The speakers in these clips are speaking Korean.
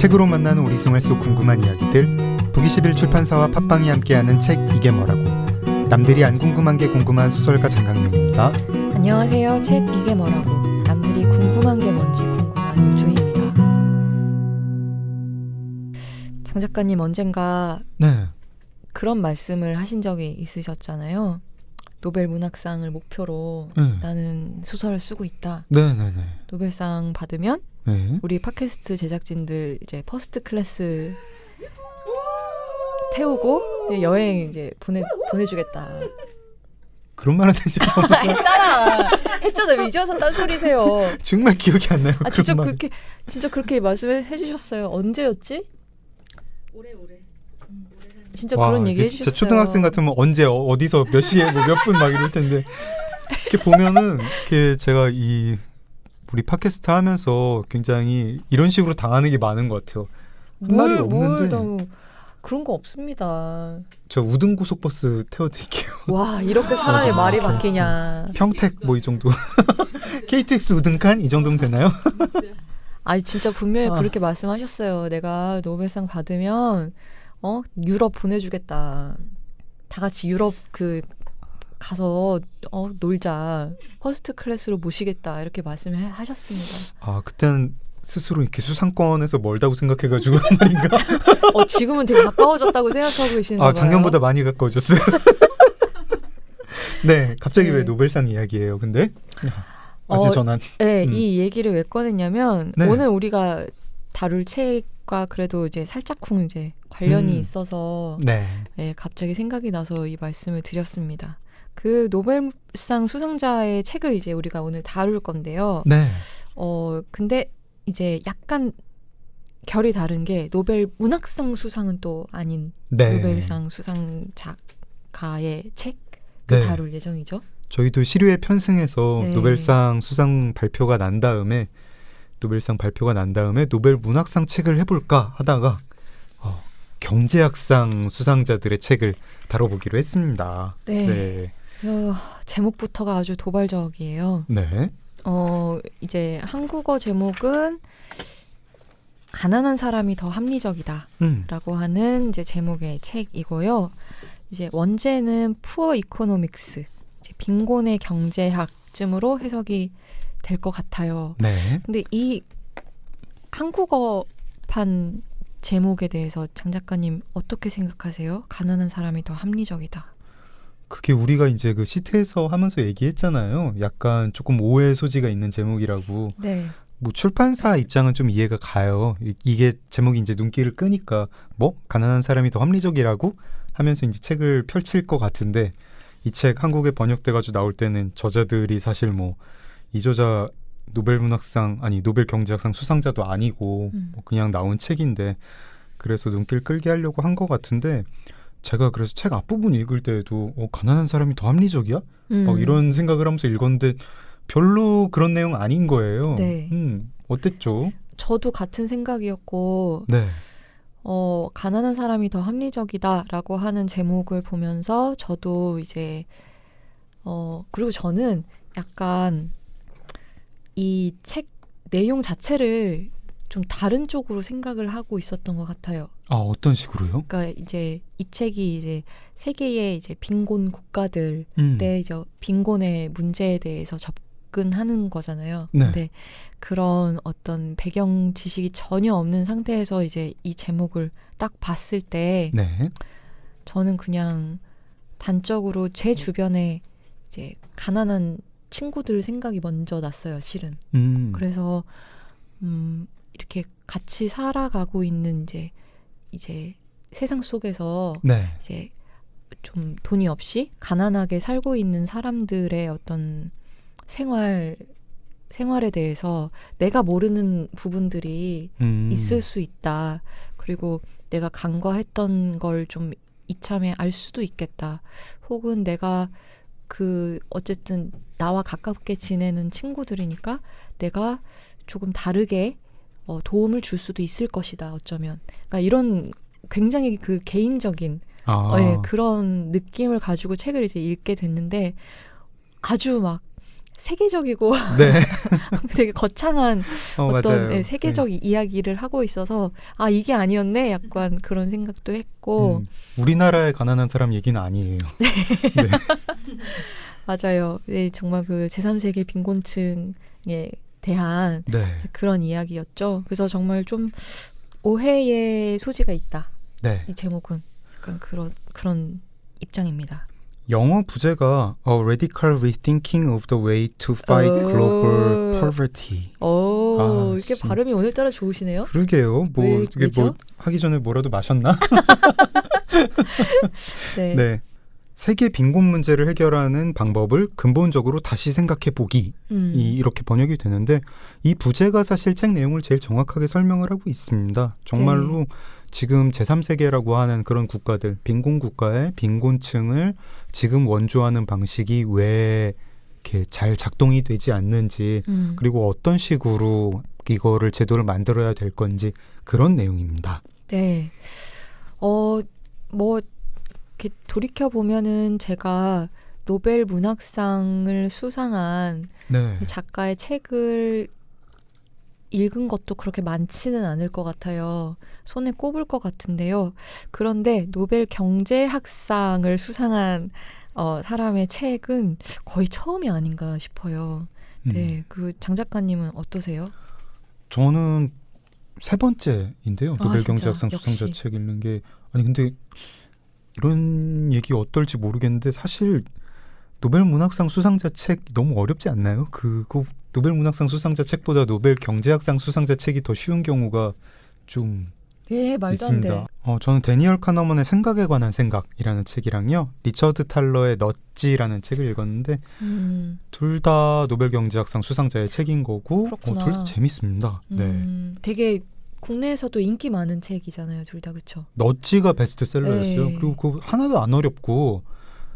책으로 만나는 우리 생활 속 궁금한 이야기들, 북21 출판사와 팟빵이 함께하는 책 이게 뭐라고. 남들이 안 궁금한 게 궁금한 소설가 장강명입니다. 안녕하세요. 책 이게 뭐라고. 남들이 궁금한 게 뭔지 궁금한 조이입니다. 장 작가님 언젠가 네. 그런 말씀을 하신 적이 있으셨잖아요. 노벨 문학상을 목표로 나는 소설을 쓰고 있다. 네네네. 노벨상 받으면 네. 우리 팟캐스트 제작진들 이제 퍼스트 클래스 태우고 여행 이제 보내주겠다. 그런 말 하는 적 없어요. 했잖아. 왜 이제 와서 딴소리세요. 정말 기억이 안 나요. 진짜 그렇게 말씀해 주셨어요. 언제였지? 올해. 진짜 와, 그런 얘기 이게 해주셨어요. 진짜 초등학생 같으면 언제 어디서 몇 시에 뭐 몇 분 막 이럴 텐데 이렇게 보면은 이렇게 제가 우리 팟캐스트 하면서 굉장히 이런 식으로 당하는 게 많은 것 같아요. 한 말이 없는데 그런 거 없습니다. 저 우등 고속버스 태워드릴게요. 와, 이렇게 사람의 말이 바뀌냐. 평택 뭐 이 정도. KTX 우등칸 이 정도면 되나요? 아니 진짜 분명히 그렇게 말씀하셨어요. 내가 노벨상 받으면 유럽 보내주겠다. 다 같이 유럽 가서 놀자. 퍼스트 클래스로 모시겠다. 이렇게 말씀하셨습니다. 아, 그때는 스스로 이렇게 수상권에서 멀다고 생각해가지고 한 말인가? 지금은 되게 가까워졌다고 생각하고 계시는가 봐요. 작년보다 많이 가까워졌어요. 네, 갑자기 왜 노벨상 이야기예요? 근데 어제 전한. 네, 이 얘기를 왜 꺼냈냐면 네. 오늘 우리가 다룰 책과 그래도 이제 살짝쿵 이제 관련이 있어서 네, 갑자기 생각이 나서 이 말씀을 드렸습니다. 그 노벨상 수상자의 책을 이제 우리가 오늘 다룰 건데요. 네. 근데 이제 약간 결이 다른 게 노벨 문학상 수상은 또 아닌 노벨상 수상작가의 책을 다룰 예정이죠. 저희도 시류에 편승해서 노벨상 수상 발표가 난 다음에 노벨 문학상 책을 해볼까 하다가 경제학상 수상자들의 책을 다뤄보기로 했습니다. 네. 제목부터가 아주 도발적이에요. 네. 이제 한국어 제목은 가난한 사람이 더 합리적이다라고 하는 이제 제목의 책이고요. 이제 원제는 푸어 이코노믹스, 빈곤의 경제학쯤으로 해석이 될 것 같아요. 네. 근데 이 한국어판 제목에 대해서 장 작가님 어떻게 생각하세요? 가난한 사람이 더 합리적이다. 그게 우리가 이제 그 시트에서 하면서 얘기했잖아요. 약간 조금 오해 소지가 있는 제목이라고. 네. 뭐 출판사 입장은 좀 이해가 가요. 이게 제목이 이제 눈길을 끄니까 가난한 사람이 더 합리적이라고 하면서 이제 책을 펼칠 것 같은데 이 책 한국에 번역돼가지고 나올 때는 저자들이 사실 이 저자 노벨 경제학상 수상자도 아니고 그냥 나온 책인데 그래서 눈길 끌게 하려고 한 것 같은데 제가 그래서 책 앞부분 읽을 때에도 가난한 사람이 더 합리적이야? 막 이런 생각을 하면서 읽었는데 별로 그런 내용 아닌 거예요. 네. 어땠죠? 저도 같은 생각이었고 네. 가난한 사람이 더 합리적이다라고 하는 제목을 보면서 저도 이제 그리고 저는 약간 이 책 내용 자체를 좀 다른 쪽으로 생각을 하고 있었던 것 같아요. 아, 어떤 식으로요? 그러니까 이제 이 책이 이제 세계의 이제 빈곤 국가들의 이제 빈곤의 문제에 대해서 접근하는 거잖아요. 네. 근데 그런 어떤 배경 지식이 전혀 없는 상태에서 이제 이 제목을 딱 봤을 때 저는 그냥 단적으로 제 주변에 이제 가난한 친구들 생각이 먼저 났어요, 실은. 그래서 이렇게 같이 살아가고 있는 이제 세상 속에서 이제 좀 돈이 없이 가난하게 살고 있는 사람들의 어떤 생활에 대해서 내가 모르는 부분들이 있을 수 있다. 그리고 내가 간과했던 걸 좀 이참에 알 수도 있겠다. 혹은 내가 어쨌든 나와 가깝게 지내는 친구들이니까 내가 조금 다르게 도움을 줄 수도 있을 것이다. 어쩌면. 그러니까 이런 굉장히 개인적인 그런 느낌을 가지고 책을 이제 읽게 됐는데 아주 막 세계적이고 네. 되게 거창한 어떤 맞아요. 세계적 이야기를 하고 있어서 아 이게 아니었네 약간 그런 생각도 했고 우리나라의 가난한 사람 얘기는 아니에요. 네. 맞아요. 네, 정말 그 제3세계 빈곤층에 대한 네. 그런 이야기였죠. 그래서 정말 좀 오해의 소지가 있다. 네. 이 제목은 약간 그런 입장입니다. 영어 부제가 A Radical Rethinking of the Way to Fight Global Poverty. 오, 이렇게 씨. 발음이 오늘따라 좋으시네요. 그러게요. 뭐 이게 왜죠? 뭐 하기 전에 뭐라도 마셨나? 네. 네. 세계 빈곤 문제를 해결하는 방법을 근본적으로 다시 생각해 보기. 이렇게 번역이 되는데 이 부제가 사실 책 내용을 제일 정확하게 설명을 하고 있습니다. 정말로 네. 지금 제3세계라고 하는 그런 국가들, 빈곤 국가의 빈곤층을 지금 원조하는 방식이 왜 이렇게 잘 작동이 되지 않는지 그리고 어떤 식으로 이거를 제도를 만들어야 될 건지 그런 내용입니다. 네. 뭐 이렇게 돌이켜 보면은 제가 노벨 문학상을 수상한 네. 작가의 책을 읽은 것도 그렇게 많지는 않을 것 같아요. 손에 꼽을 것 같은데요. 그런데 노벨 경제학상을 수상한 사람의 책은 거의 처음이 아닌가 싶어요. 네, 그 장 작가님은 어떠세요? 저는 세 번째인데요. 노벨 진짜? 경제학상 수상자 역시. 책 읽는 게 아니 근데 이런 얘기 어떨지 모르겠는데 사실 노벨 문학상 수상자 책 너무 어렵지 않나요? 그거 노벨 문학상 수상자 책보다 노벨 경제학상 수상자 책이 더 쉬운 경우가 좀 예, 말도 안 돼. 있습니다. 저는 데니얼 카너먼의 생각에 관한 생각이라는 책이랑요. 리처드 탈러의 넛지라는 책을 읽었는데 둘 다 노벨 경제학상 수상자의 책인 거고 그렇구나. 둘 다 재밌습니다. 네. 되게 국내에서도 인기 많은 책이잖아요, 둘 다 그렇죠? 넛지가 베스트셀러였어요. 네. 그리고 그 하나도 안 어렵고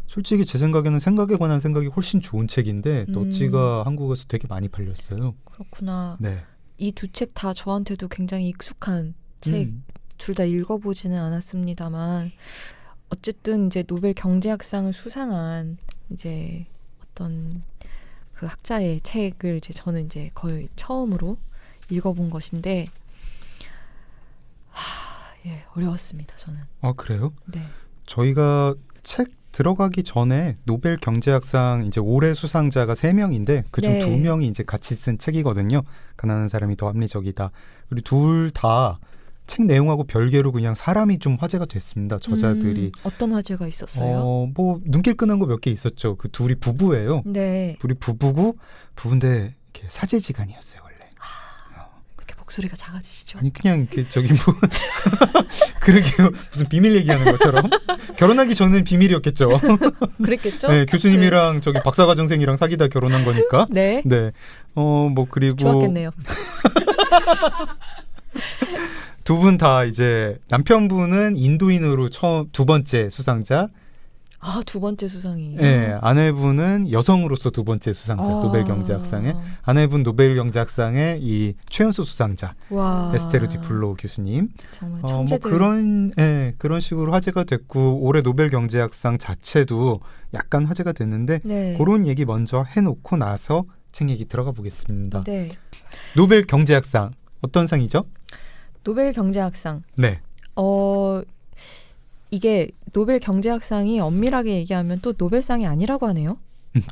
솔직히 제 생각에는 생각에 관한 생각이 훨씬 좋은 책인데 넛지가 한국에서 되게 많이 팔렸어요. 그렇구나. 네. 이 두 책 다 저한테도 굉장히 익숙한 책, 둘 다 읽어보지는 않았습니다만 어쨌든 이제 노벨 경제학상을 수상한 이제 어떤 그 학자의 책을 이제 저는 이제 거의 처음으로 읽어본 것인데 예, 어려웠습니다. 저는. 아 그래요? 네. 저희가 책 들어가기 전에 노벨 경제학상 이제 올해 수상자가 3명인데 그중 네. 2명이 이제 같이 쓴 책이거든요. 가난한 사람이 더 합리적이다. 그리고 둘 다 책 내용하고 별개로 그냥 사람이 좀 화제가 됐습니다. 저자들이. 어떤 화제가 있었어요? 뭐 눈길 끄는 거 몇 개 있었죠. 그 둘이 부부예요. 네. 둘이 부부고 부부인데 이렇게 사제지간이었어요 원래. 그렇게 목소리가 작아지시죠? 아니 그냥 이렇게 저기 뭐 그러게요. 무슨 비밀 얘기하는 것처럼. 결혼하기 전엔 비밀이었겠죠. 그랬겠죠? 네, 교수님이랑 저기 박사과정생이랑 사귀다 결혼한 거니까. 네. 네. 뭐 그리고 좋았겠네요. 두 분 다 이제 남편분은 인도인으로 두 번째 수상자. 아, 두 번째 수상이에요. 네, 아내분은 여성으로서 두 번째 수상자. 노벨 경제학상에. 아내분 노벨 경제학상의 이 최연소 수상자. 와. 에스테르 디플로 교수님. 정말 뭐 천재들. 그런 식으로 화제가 됐고 올해 노벨 경제학상 자체도 약간 화제가 됐는데 네. 그런 얘기 먼저 해놓고 나서 책 얘기 들어가 보겠습니다. 네. 노벨 경제학상 어떤 상이죠? 노벨 경제학상. 네. 이게 노벨 경제학상이 엄밀하게 얘기하면 또 노벨상이 아니라고 하네요.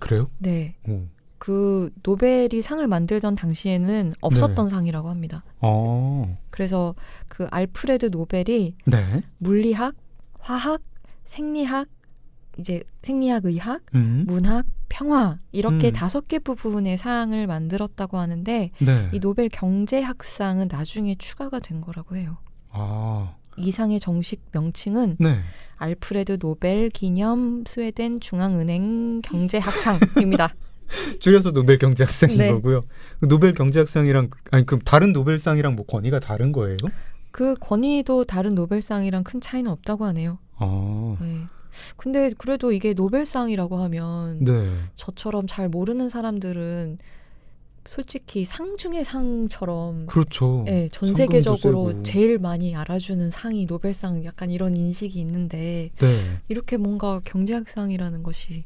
그래요? 네. 오. 그 노벨이 상을 만들던 당시에는 없었던 네. 상이라고 합니다. 어. 그래서 그 알프레드 노벨이 네. 물리학, 화학, 생리학, 이제 생리학의학, 문학, 평화 이렇게 5개 부분의 상을 만들었다고 하는데 네. 이 노벨 경제학상은 나중에 추가가 된 거라고 해요. 아. 이 상의 정식 명칭은 네. 알프레드 노벨 기념 스웨덴 중앙은행 경제학상입니다. 줄여서 노벨 경제학상인 네. 거고요. 노벨 경제학상이랑 아니 그럼 다른 노벨상이랑 뭐 권위가 다른 거예요? 그 권위도 다른 노벨상이랑 큰 차이는 없다고 하네요. 아. 네. 근데 그래도 이게 노벨상이라고 하면 네. 저처럼 잘 모르는 사람들은 솔직히 상 중의 상처럼 그렇죠. 네, 전 상금도 세계적으로 세고. 제일 많이 알아주는 상이 노벨상 약간 이런 인식이 있는데 네. 이렇게 뭔가 경제학상이라는 것이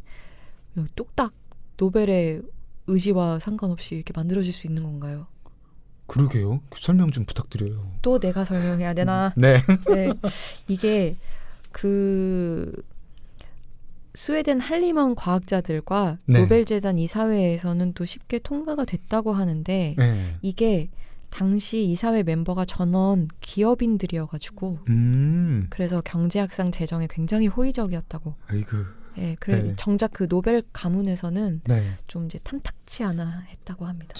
뚝딱 노벨의 의지와 상관없이 이렇게 만들어질 수 있는 건가요? 그러게요. 설명 좀 부탁드려요. 또 내가 설명해야 되나? 네. 네. 이게 스웨덴 할리먼 과학자들과 네. 노벨재단 이사회에서는 또 쉽게 통과가 됐다고 하는데 네. 이게 당시 이사회 멤버가 전원 기업인들이어가지고 그래서 경제학상 제정에 굉장히 호의적이었다고. 아이고. 네, 그래 네. 정작 그 노벨 가문에서는 네. 좀 이제 탐탁치 않아 했다고 합니다.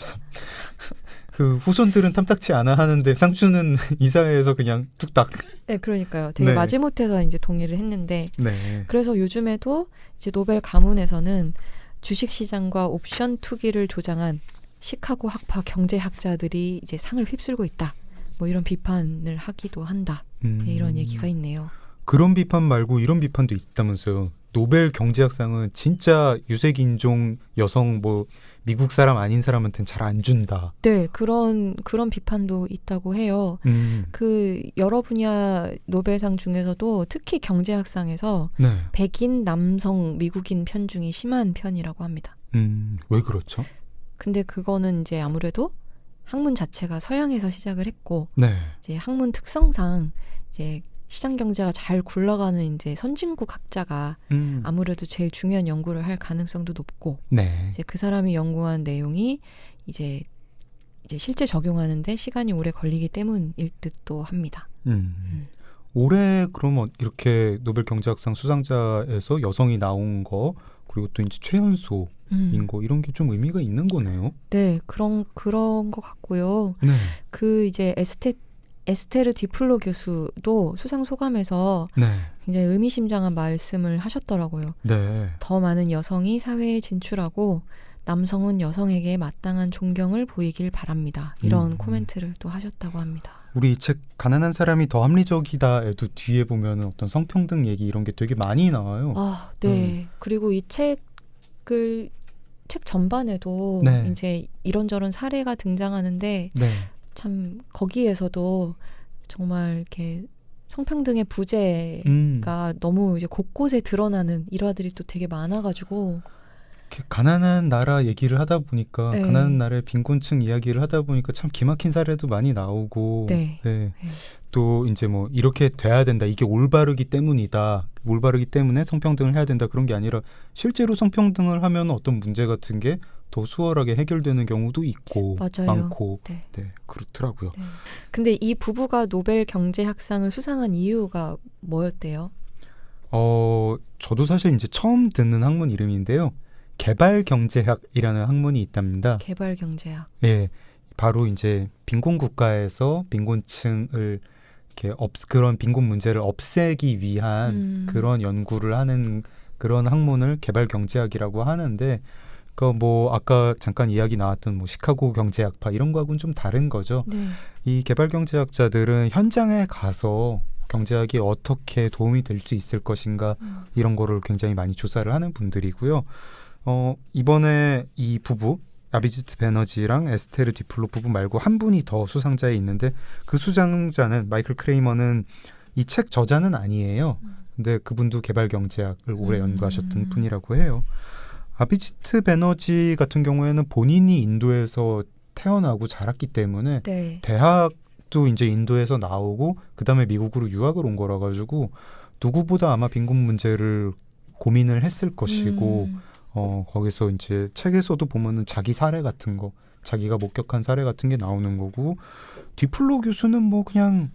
그 후손들은 탐탁치 않아 하는데 상추는 이사회에서 그냥 뚝딱. 네, 그러니까요. 되게 네. 마지못해서 이제 동의를 했는데 네. 그래서 요즘에도 이제 노벨 가문에서는 주식시장과 옵션 투기를 조장한 시카고 학파 경제학자들이 이제 상을 휩쓸고 있다. 뭐 이런 비판을 하기도 한다. 네, 이런 얘기가 있네요. 그런 비판 말고 이런 비판도 있다면서요. 노벨 경제학상은 진짜 유색인종 여성 뭐 미국 사람 아닌 사람한테는 잘 안 준다. 네, 그런 비판도 있다고 해요. 그 여러 분야 노벨상 중에서도 특히 경제학상에서 네. 백인 남성 미국인 편중이 심한 편이라고 합니다. 왜 그렇죠? 근데 그거는 이제 아무래도 학문 자체가 서양에서 시작을 했고 네. 이제 학문 특성상 이제 시장 경제가 잘 굴러가는 이제 선진국 학자가 아무래도 제일 중요한 연구를 할 가능성도 높고 네. 이제 그 사람이 연구한 내용이 이제 실제 적용하는데 시간이 오래 걸리기 때문일 듯도 합니다. 올해 그러면 이렇게 노벨 경제학상 수상자에서 여성이 나온 거 그리고 또 이제 최연소인 거 이런 게 좀 의미가 있는 거네요. 네, 그런 것 같고요. 네. 그 이제 에스테르 디플로 교수도 수상 소감에서 네. 굉장히 의미심장한 말씀을 하셨더라고요. 네. 더 많은 여성이 사회에 진출하고 남성은 여성에게 마땅한 존경을 보이길 바랍니다. 이런 코멘트를 또 하셨다고 합니다. 우리 이 책 가난한 사람이 더 합리적이다에도 뒤에 보면 어떤 성평등 얘기 이런 게 되게 많이 나와요. 아, 네. 그리고 이 책 전반에도 네. 이제 이런저런 사례가 등장하는데 네. 참 거기에서도 정말 이렇게 성평등의 부재가 너무 이제 곳곳에 드러나는 일화들이 또 되게 많아가지고 이렇게 가난한 나라 얘기를 하다 보니까 네. 가난한 나라의 빈곤층 이야기를 하다 보니까 참 기막힌 사례도 많이 나오고 네. 네. 또 이제 뭐 이렇게 돼야 된다 이게 올바르기 때문에 성평등을 해야 된다 그런 게 아니라 실제로 성평등을 하면 어떤 문제 같은 게 더 수월하게 해결되는 경우도 있고 맞아요. 많고 네. 네, 그렇더라고요. 네. 근데 이 부부가 노벨 경제학상을 수상한 이유가 뭐였대요? 저도 사실 이제 처음 듣는 학문 이름인데요. 개발경제학이라는 학문이 있답니다. 개발경제학. 예, 바로 이제 빈곤 국가에서 빈곤층을 이렇게 그런 빈곤 문제를 없애기 위한 그런 연구를 하는 그런 학문을 개발경제학이라고 하는데, 그 뭐 아까 잠깐 이야기 나왔던 뭐 시카고 경제학파 이런 거하고는 좀 다른 거죠. 네. 이 개발경제학자들은 현장에 가서 경제학이 어떻게 도움이 될 수 있을 것인가 이런 거를 굉장히 많이 조사를 하는 분들이고요. 이번에 이 부부 아비지트 베너지랑 에스테르 디플로 부부 말고 한 분이 더 수상자에 있는데 그 수상자는 마이클 크레이머는 이 책 저자는 아니에요. 근데 그분도 개발경제학을 오래 연구하셨던 분이라고 해요. 아비지트 베너지 같은 경우에는 본인이 인도에서 태어나고 자랐기 때문에 네. 대학도 이제 인도에서 나오고 그 다음에 미국으로 유학을 온 거라 가지고 누구보다 아마 빈곤 문제를 고민을 했을 것이고 거기서 이제 책에서도 보면은 자기 사례 같은 거, 자기가 목격한 사례 같은 게 나오는 거고, 디플로 교수는 뭐 그냥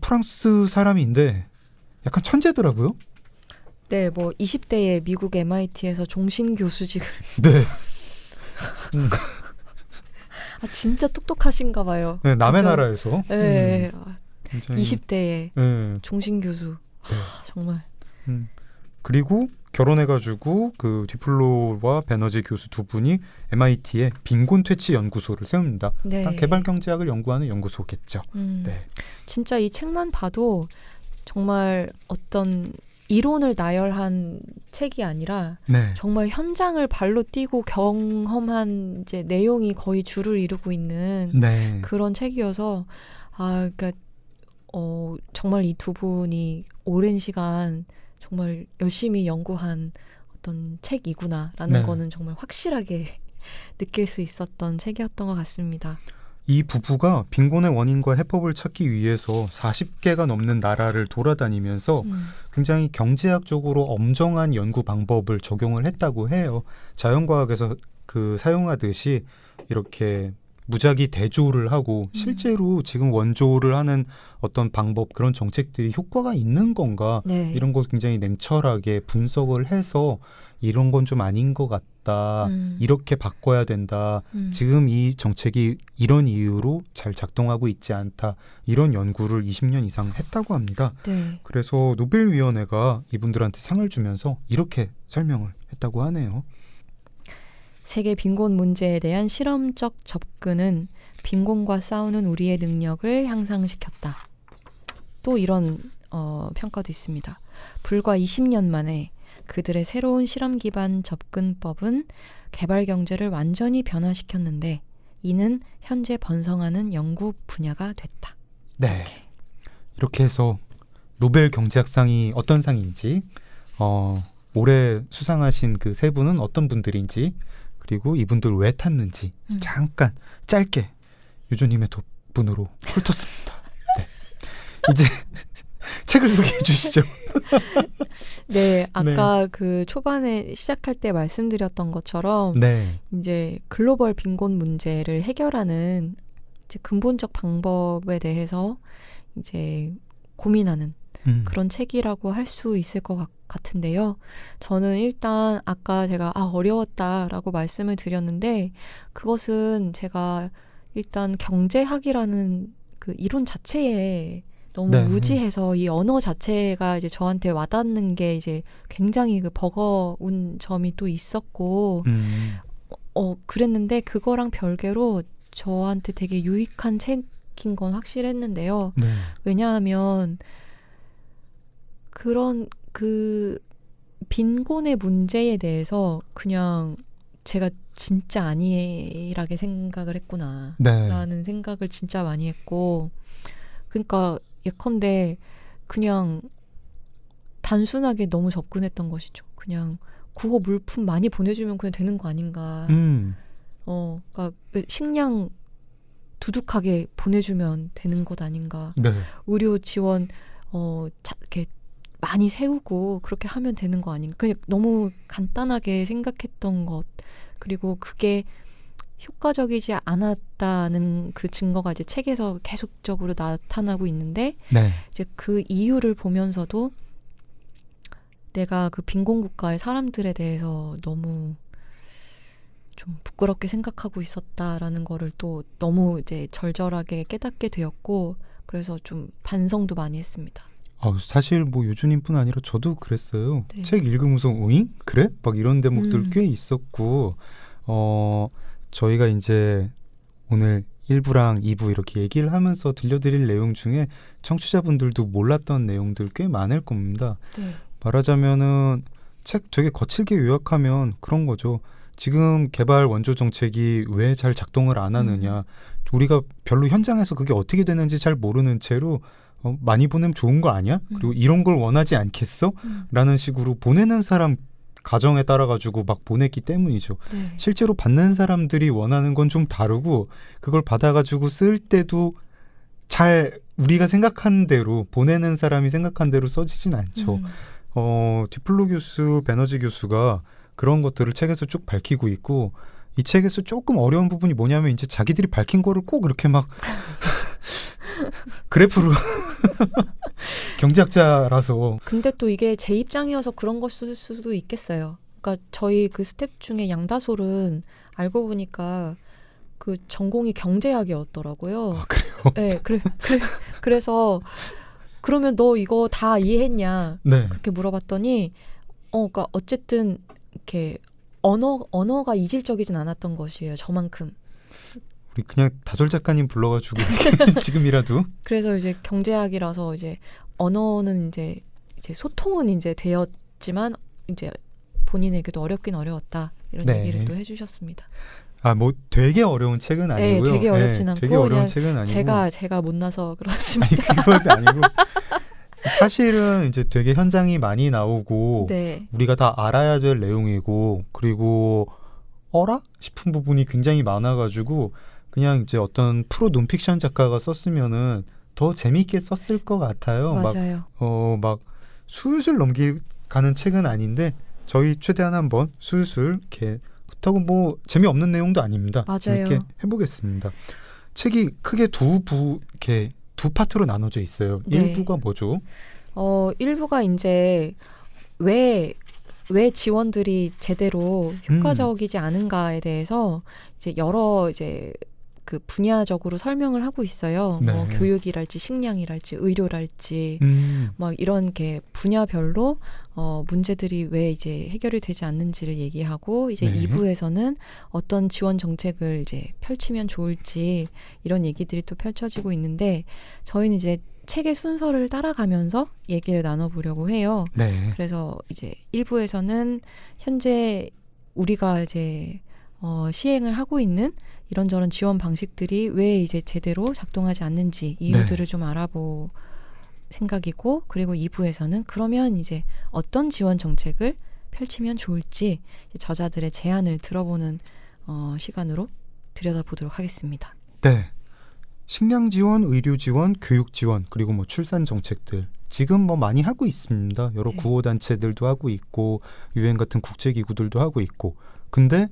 프랑스 사람인데 약간 천재더라고요. 네, 뭐 20대에 미국 MIT에서 종신 교수직을 네. 아, 진짜 똑똑하신가 봐요. 네, 남의 그죠? 나라에서. 네. 굉장히, 20대에 네. 종신 교수. 정말. 그리고 결혼해가지고 그 디플로와 베너지 교수 두 분이 MIT에 빈곤 퇴치 연구소를 세웁니다. 네. 개발 경제학을 연구하는 연구소겠죠. 네. 진짜 이 책만 봐도 정말 어떤 이론을 나열한 책이 아니라 네. 정말 현장을 발로 뛰고 경험한 이제 내용이 거의 줄을 이루고 있는 네. 그런 책이어서 그러니까 정말 이 두 분이 오랜 시간 정말 열심히 연구한 어떤 책이구나라는 네. 거는 정말 확실하게 느낄 수 있었던 책이었던 것 같습니다. 이 부부가 빈곤의 원인과 해법을 찾기 위해서 40개가 넘는 나라를 돌아다니면서 굉장히 경제학적으로 엄정한 연구 방법을 적용을 했다고 해요. 자연과학에서 사용하듯이 이렇게 무작위 대조를 하고 실제로 지금 원조를 하는 어떤 방법, 그런 정책들이 효과가 있는 건가, 네. 이런 걸 굉장히 냉철하게 분석을 해서 이런 건 좀 아닌 것 같다, 이렇게 바꿔야 된다, 지금 이 정책이 이런 이유로 잘 작동하고 있지 않다, 이런 연구를 20년 이상 했다고 합니다. 네. 그래서 노벨위원회가 이분들한테 상을 주면서 이렇게 설명을 했다고 하네요. 세계 빈곤 문제에 대한 실험적 접근은 빈곤과 싸우는 우리의 능력을 향상시켰다. 또 이런 평가도 있습니다. 불과 20년 만에 그들의 새로운 실험 기반 접근법은 개발 경제를 완전히 변화시켰는데 이는 현재 번성하는 연구 분야가 됐다. 네. 이렇게 해서 노벨 경제학상이 어떤 상인지, 올해 수상하신 그 세 분은 어떤 분들인지, 그리고 이분들 왜 탔는지 잠깐 짧게 유주님의 덕분으로 훑었습니다. 네. 이제 책을 소개해 주시죠. 네, 아까 그 초반에 시작할 때 말씀드렸던 것처럼 네. 이제 글로벌 빈곤 문제를 해결하는 이제 근본적 방법에 대해서 이제 고민하는 그런 책이라고 할 수 있을 것 같은데요. 저는 일단 아까 제가 어려웠다라고 말씀을 드렸는데 그것은 제가 일단 경제학이라는 그 이론 자체에 너무 네. 무지해서 이 언어 자체가 이제 저한테 와닿는 게 이제 굉장히 그 버거운 점이 또 있었고 그랬는데 그거랑 별개로 저한테 되게 유익한 책인 건 확실했는데요. 네. 왜냐하면 그런 그 빈곤의 문제에 대해서 그냥 제가 진짜 안일하게 생각을 했구나 라는 생각을 진짜 많이 했고, 그러니까 예컨대 그냥 단순하게 너무 접근했던 것이죠. 그냥 국어 물품 많이 보내주면 그냥 되는 거 아닌가. 그러니까 식량 두둑하게 보내주면 되는 것 아닌가. 네. 의료 지원 이렇게 많이 세우고 그렇게 하면 되는 거 아닌가. 그냥 너무 간단하게 생각했던 것, 그리고 그게 효과적이지 않았다는 그 증거가 이제 책에서 계속적으로 나타나고 있는데, 네. 이제 그 이유를 보면서도 내가 그 빈곤 국가의 사람들에 대해서 너무 좀 부끄럽게 생각하고 있었다라는 거를 또 너무 이제 절절하게 깨닫게 되었고, 그래서 좀 반성도 많이 했습니다. 사실 뭐 유주님뿐 아니라 저도 그랬어요. 네. 책 읽으면서 오잉? 그래? 막 이런 대목들 꽤 있었고, 저희가 이제 오늘 1부랑 2부 이렇게 얘기를 하면서 들려드릴 내용 중에 청취자분들도 몰랐던 내용들 꽤 많을 겁니다. 네. 말하자면은 책 되게 거칠게 요약하면 그런 거죠. 지금 개발 원조 정책이 왜 잘 작동을 안 하느냐, 우리가 별로 현장에서 그게 어떻게 되는지 잘 모르는 채로 많이 보내면 좋은 거 아니야? 그리고 이런 걸 원하지 않겠어? 라는 식으로 보내는 사람 가정에 따라 가지고 막 보냈기 때문이죠. 네. 실제로 받는 사람들이 원하는 건 좀 다르고, 그걸 받아가지고 쓸 때도 잘 우리가 생각한 대로, 보내는 사람이 생각한 대로 써지진 않죠. 디플로 교수, 베너지 교수가 그런 것들을 책에서 쭉 밝히고 있고, 이 책에서 조금 어려운 부분이 뭐냐면 이제 자기들이 밝힌 거를 꼭 이렇게 막 그래프로 경제학자라서. 근데 또 이게 제 입장이어서 그런 것일 수도 있겠어요. 그러니까 저희 그 스텝 중에 양다솔은 알고 보니까 그 전공이 경제학이었더라고요. 그래요? 네, 그래서 그러면 너 이거 다 이해했냐? 네. 그렇게 물어봤더니 그러니까 어쨌든 이렇게 언어가 이질적이진 않았던 것이에요. 저만큼. 우리 그냥 다솔 작가님 불러가지고 지금이라도. 그래서 이제 경제학이라서 이제 언어는 이제 소통은 이제 되었지만 이제 본인에게도 어렵긴 어려웠다, 이런 얘기를 또 해주셨습니다. 뭐 되게 어려운 책은 아니고요. 네, 되게 어렵진 않고 되게 어려운 책은 아니고 제가 못나서 그렇습니다. 아니 그건 아니고 사실은 이제 되게 현장이 많이 나오고 네. 우리가 다 알아야 될 내용이고, 그리고 어라? 싶은 부분이 굉장히 많아가지고 그냥 이제 어떤 프로 논픽션 작가가 썼으면은 더 재미있게 썼을 것 같아요. 맞아요. 막 술술 넘기가는 책은 아닌데 저희 최대한 한번 술술 이렇게 그렇다고 뭐 재미없는 내용도 아닙니다. 맞아요. 재밌게 해보겠습니다. 책이 크게 이렇게 두 파트로 나눠져 있어요. 네. 1부가 뭐죠? 1부가 이제 왜 지원들이 제대로 효과적이지 않은가에 대해서 이제 여러 이제 그 분야적으로 설명을 하고 있어요. 네. 뭐 교육이랄지 식량이랄지 의료랄지 막 이런 게 분야별로 문제들이 왜 이제 해결이 되지 않는지를 얘기하고 이제 네. 2부에서는 어떤 지원 정책을 이제 펼치면 좋을지 이런 얘기들이 또 펼쳐지고 있는데 저희는 이제 책의 순서를 따라가면서 얘기를 나눠보려고 해요. 네. 그래서 이제 1부에서는 현재 우리가 이제 시행을 하고 있는 이런저런 지원 방식들이 왜 이제 제대로 작동하지 않는지 이유들을 좀 알아볼 생각이고, 그리고 2부에서는 그러면 이제 어떤 지원 정책을 펼치면 좋을지 이제 저자들의 제안을 들어보는 시간으로 들여다보도록 하겠습니다. 네. 식량 지원, 의료 지원, 교육 지원, 그리고 뭐 출산 정책들 지금 뭐 많이 하고 있습니다. 여러 네. 구호 단체들도 하고 있고 유엔 같은 국제 기구들도 하고 있고. 근데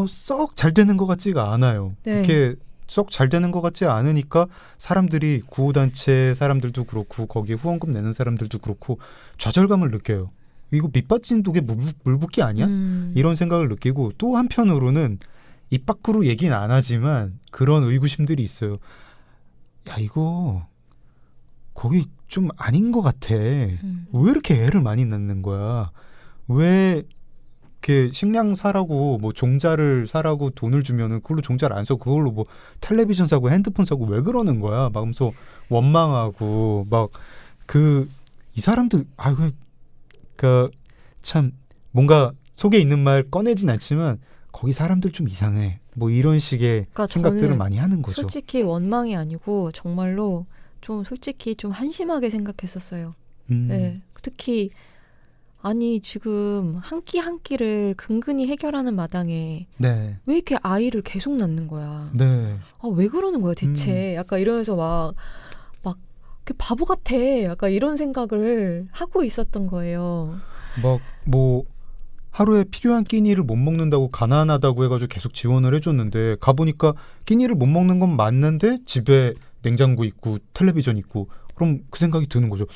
썩 잘 되는 것 같지가 않아요. 네. 이렇게 썩 잘 되는 것 같지 않으니까 사람들이 구호 단체 사람들도 그렇고 거기에 후원금 내는 사람들도 그렇고 좌절감을 느껴요. 이거 밑받친 독에 물붓기 아니야? 이런 생각을 느끼고, 또 한편으로는 입 밖으로 얘기는 안 하지만 그런 의구심들이 있어요. 야, 이거 거기 좀 아닌 것 같아. 왜 이렇게 애를 많이 낳는 거야? 왜 이렇게 식량 사라고 뭐 종자를 사라고 돈을 주면은 그걸로 종자를 안 써, 그걸로 뭐 텔레비전 사고 핸드폰 사고 왜 그러는 거야? 막 하면서 원망하고 막 이 사람들 참 뭔가 속에 있는 말 꺼내진 않지만 거기 사람들 좀 이상해. 뭐 이런 식의 그러니까 생각들을 저는 많이 하는 거죠. 솔직히 원망이 아니고 정말로 좀 솔직히 좀 한심하게 생각했었어요. 네. 특히 아니 지금 한 끼 한 끼를 근근히 해결하는 마당에 네. 왜 이렇게 아이를 계속 낳는 거야? 네. 왜 그러는 거야 대체? 약간 이러면서 막 바보 같아. 약간 이런 생각을 하고 있었던 거예요. 막 뭐 하루에 필요한 끼니를 못 먹는다고 가난하다고 해가지고 계속 지원을 해줬는데 가보니까 끼니를 못 먹는 건 맞는데 집에 냉장고 있고 텔레비전 있고, 그럼 그 생각이 드는 거죠.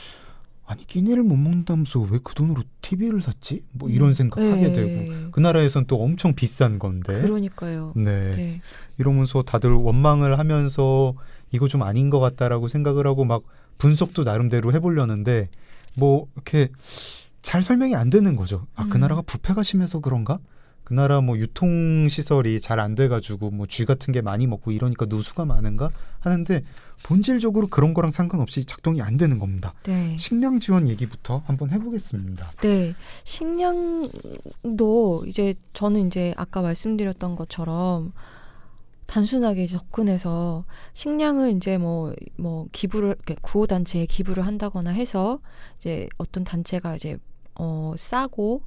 아니 끼니를 못 먹는다면서 왜 그 돈으로 TV를 샀지? 뭐 이런 생각하게 되고, 그 나라에선 또 엄청 비싼 건데. 그러니까요. 네. 네. 이러면서 다들 원망을 하면서 이거 좀 아닌 것 같다라고 생각을 하고 막 분석도 나름대로 해보려는데 뭐 이렇게 잘 설명이 안 되는 거죠. 그 나라가 부패가 심해서 그런가? 그 나라 뭐 유통시설이 잘 안 돼가지고 뭐 쥐 같은 게 많이 먹고 이러니까 누수가 많은가 하는데 본질적으로 그런 거랑 상관없이 작동이 안 되는 겁니다. 네. 식량 지원 얘기부터 한번 해보겠습니다. 네. 식량도 이제 저는 이제 아까 말씀드렸던 것처럼 단순하게 접근해서 식량을 이제 뭐 기부를, 구호 단체에 기부를 한다거나 해서 이제 어떤 단체가 이제 싸고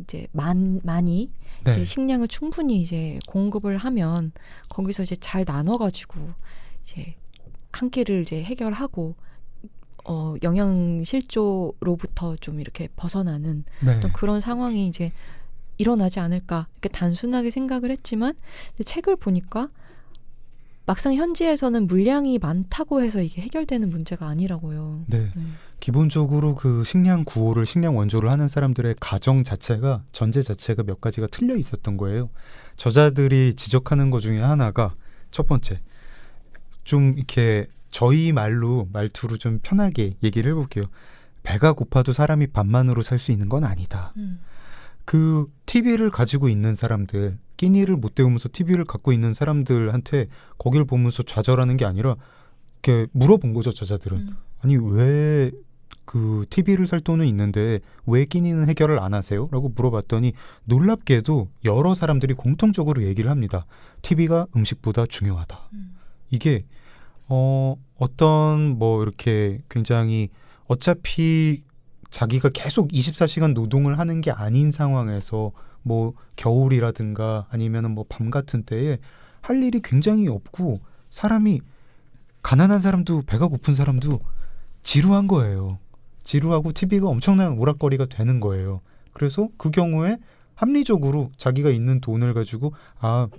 이제 많이 네. 이제 식량을 충분히 이제 공급을 하면 거기서 이제 잘 나눠가지고 이제 한 끼를 이제 해결하고 영양 실조로부터 좀 이렇게 벗어나는 네. 어떤 그런 상황이 이제 일어나지 않을까 이렇게 단순하게 생각을 했지만, 근데 책을 보니까 막상 현지에서는 물량이 많다고 해서 이게 해결되는 문제가 아니라고요. 네. 기본적으로 그 식량 구호를, 식량 원조를 하는 사람들의 가정 자체가, 전제 자체가 몇 가지가 틀려 있었던 거예요. 저자들이 지적하는 것 중에 하나가, 첫 번째, 좀 이렇게 저희 말투로 좀 편하게 얘기를 해볼게요. 배가 고파도 사람이 밥만으로 살 수 있는 건 아니다. 그 TV를 가지고 있는 사람들, 끼니를 못 때우면서 TV를 갖고 있는 사람들한테 거기를 보면서 좌절하는 게 아니라 이렇게 물어본 거죠, 저자들은. 아니 왜 그 TV를 살 돈은 있는데 왜 끼니는 해결을 안 하세요? 라고 물어봤더니 놀랍게도 여러 사람들이 공통적으로 얘기를 합니다. TV가 음식보다 중요하다. 이게 어떤 뭐 이렇게 굉장히 어차피 자기가 계속 24시간 노동을 하는 게 아닌 상황에서 뭐 겨울이라든가 아니면은 뭐 밤 같은 때에 할 일이 굉장히 없고 사람이 가난한 사람도 배가 고픈 사람도 지루한 거예요. 지루하고 TV가 엄청난 오락거리가 되는 거예요. 그래서 그 경우에 합리적으로 자기가 있는 돈을 가지고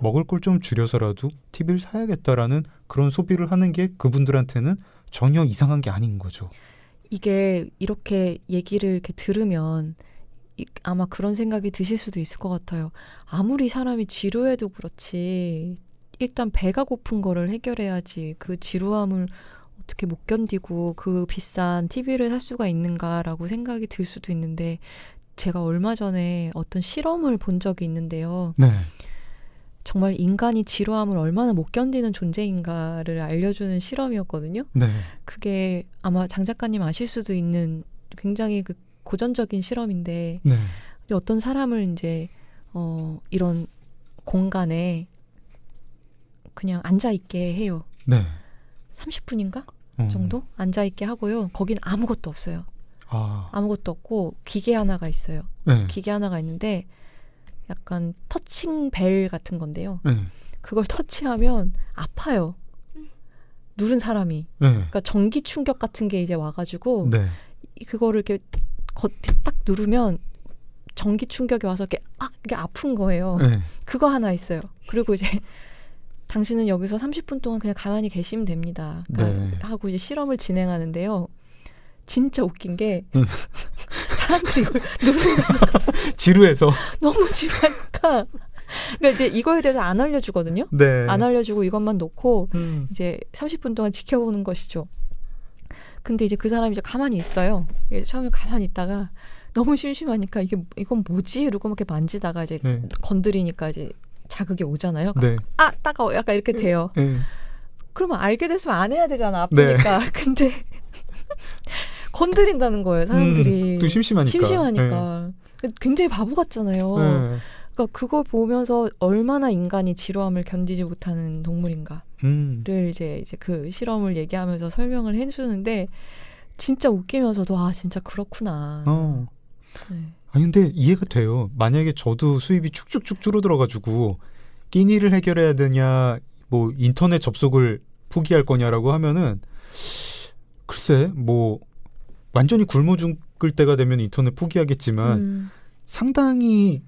먹을 걸 좀 줄여서라도 TV를 사야겠다라는 그런 소비를 하는 게 그분들한테는 전혀 이상한 게 아닌 거죠. 이게 이렇게 얘기를 이렇게 들으면 아마 그런 생각이 드실 수도 있을 것 같아요. 아무리 사람이 지루해도 그렇지 일단 배가 고픈 거를 해결해야지 그 지루함을 어떻게 못 견디고 그 비싼 TV를 살 수가 있는가라고 생각이 들 수도 있는데 제가 얼마 전에 어떤 실험을 본 적이 있는데요. 네. 정말 인간이 지루함을 얼마나 못 견디는 존재인가를 알려주는 실험이었거든요. 네. 그게 아마 장 작가님 아실 수도 있는 굉장히 그 고전적인 실험인데 네. 어떤 사람을 이제 이런 공간에 그냥 앉아있게 해요. 네. 30분인가? 정도? 앉아있게 하고요. 거긴 아무것도 없어요. 아무것도 없고 기계 하나가 있어요. 네. 기계 하나가 있는데 약간 터칭 벨 같은 건데요. 네. 그걸 터치하면 아파요. 누른 사람이. 네. 그러니까 전기 충격 같은 게 이제 와가지고 네. 그거를 이렇게 딱 누르면 전기 충격이 와서 이게 아픈 거예요. 네. 그거 하나 있어요. 그리고 이제 당신은 여기서 30분 동안 그냥 가만히 계시면 됩니다. 그러니까 네. 하고 이제 실험을 진행하는데요. 진짜 웃긴 게 사람들이 이걸 누르면 지루해서 너무 지루하니까 그러니까 이제 이거에 대해서 안 알려주거든요. 네. 안 알려주고 이것만 놓고 이제 30분 동안 지켜보는 것이죠. 근데 이제 그 사람이 이제 가만히 있어요. 처음에 가만히 있다가 너무 심심하니까 이건 뭐지? 이러고 이렇게 만지다가 이제 네. 건드리니까 이제 자극이 오잖아요. 네. 따가워. 약간 이렇게 돼요. 네. 그러면 알게 됐으면 안 해야 되잖아. 아프니까. 네. 근데 건드린다는 거예요. 사람들이. 또 심심하니까. 네. 굉장히 바보 같잖아요. 네. 그러니까 그걸 보면서 얼마나 인간이 지루함을 견디지 못하는 동물인가를 이제 그 실험을 얘기하면서 설명을 해주는데 진짜 웃기면서도 진짜 그렇구나. 네. 아니 근데 이해가 돼요. 만약에 저도 수입이 축축축 줄어들어가지고 끼니를 해결해야 되냐 뭐 인터넷 접속을 포기할 거냐라고 하면은 글쎄 뭐 완전히 굶어 죽을 때가 되면 인터넷 포기하겠지만 상당히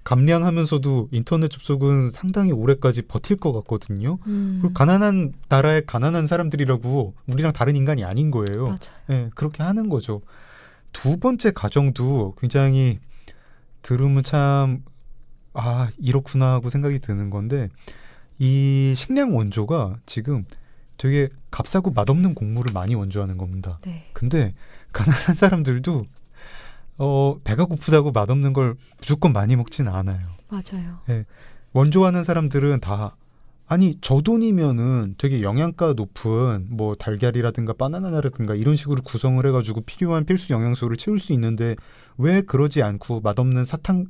감량하면서도 인터넷 접속은 상당히 오래까지 버틸 것 같거든요. 그리고 가난한 나라의 가난한 사람들이라고 우리랑 다른 인간이 아닌 거예요. 맞아요. 네, 그렇게 하는 거죠. 두 번째 가정도 굉장히 들으면 참 이렇구나 하고 생각이 드는 건데 이 식량 원조가 지금 되게 값싸고 맛없는 곡물을 많이 원조하는 겁니다. 네. 근데 가난한 사람들도 배가 고프다고 맛없는 걸 무조건 많이 먹지는 않아요. 맞아요. 네, 원조하는 사람들은 다 저 돈이면은 되게 영양가 높은 뭐 달걀이라든가 바나나라든가 이런 식으로 구성을 해가지고 필요한 필수 영양소를 채울 수 있는데 왜 그러지 않고 맛없는 설탕.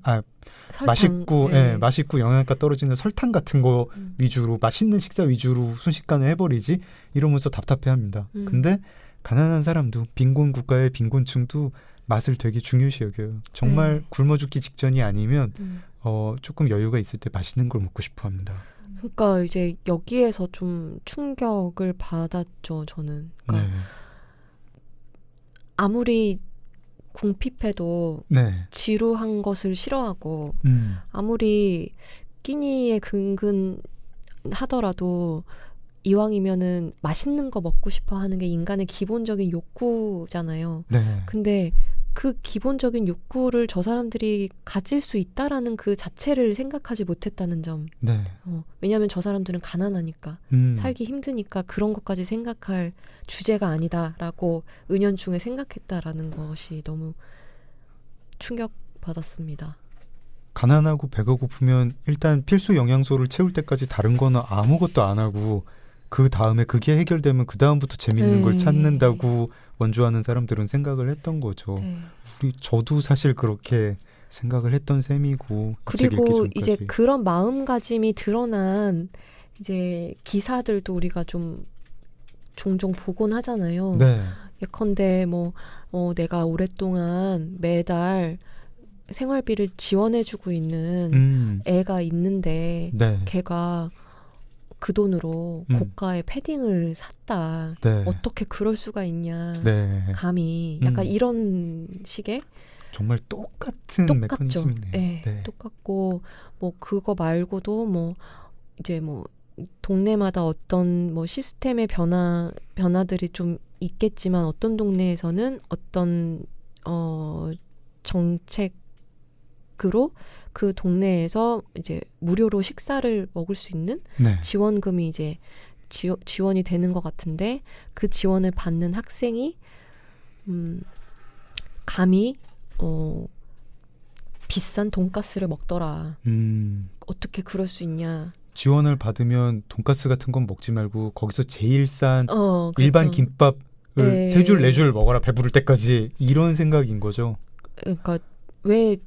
맛있고 영양가 떨어지는 설탕 같은 거 위주로 맛있는 식사 위주로 순식간에 해버리지 이러면서 답답해합니다. 근데 가난한 사람도 빈곤 국가의 빈곤층도 맛을 되게 중요시 여겨요. 정말 굶어 죽기 직전이 아니면 조금 여유가 있을 때 맛있는 걸 먹고 싶어 합니다. 그러니까 이제 여기에서 좀 충격을 받았죠, 저는. 그러니까 네. 아무리 궁핍해도 지루한 것을 싫어하고 아무리 끼니에 근근하더라도 이왕이면은 맛있는 거 먹고 싶어 하는 게 인간의 기본적인 욕구잖아요. 네. 근데 그 기본적인 욕구를 저 사람들이 가질 수 있다라는 그 자체를 생각하지 못했다는 점. 네. 왜냐하면 저 사람들은 가난하니까 살기 힘드니까 그런 것까지 생각할 주제가 아니다라고 은연중에 생각했다라는 것이 너무 충격받았습니다. 가난하고 배가 고프면 일단 필수 영양소를 채울 때까지 다른 거는 아무것도 안 하고 그 다음에 그게 해결되면 그 다음부터 재밌는 걸 찾는다고 원조하는 사람들은 생각을 했던 거죠. 저도 사실 그렇게 생각을 했던 셈이고. 그리고 이제 그런 마음가짐이 드러난 이제 기사들도 우리가 좀 종종 보곤 하잖아요. 네. 예컨대 내가 오랫동안 매달 생활비를 지원해주고 있는 애가 있는데 네. 걔가 그 돈으로 고가의 패딩을 샀다. 네. 어떻게 그럴 수가 있냐. 네. 감히 약간 이런 식의 정말 똑같은 똑같죠. 메커니즘이네요. 네, 네. 똑같고 뭐 그거 말고도 뭐 이제 뭐 동네마다 어떤 뭐 시스템의 변화들이 좀 있겠지만 어떤 동네에서는 어떤 정책으로 그 동네에서 이제 무료로 식사를 먹을 수 있는 네. 지원금이 이제 지원이 되는 것 같은데 그 지원을 받는 학생이 감히 비싼 돈가스를 먹더라. 어떻게 그럴 수 있냐. 지원을 받으면 돈가스 같은 건 먹지 말고 거기서 제일 싼 그렇죠. 일반 김밥을 네. 3줄 4줄 먹어라 배부를 때까지 이런 생각인 거죠. 그러니까 왜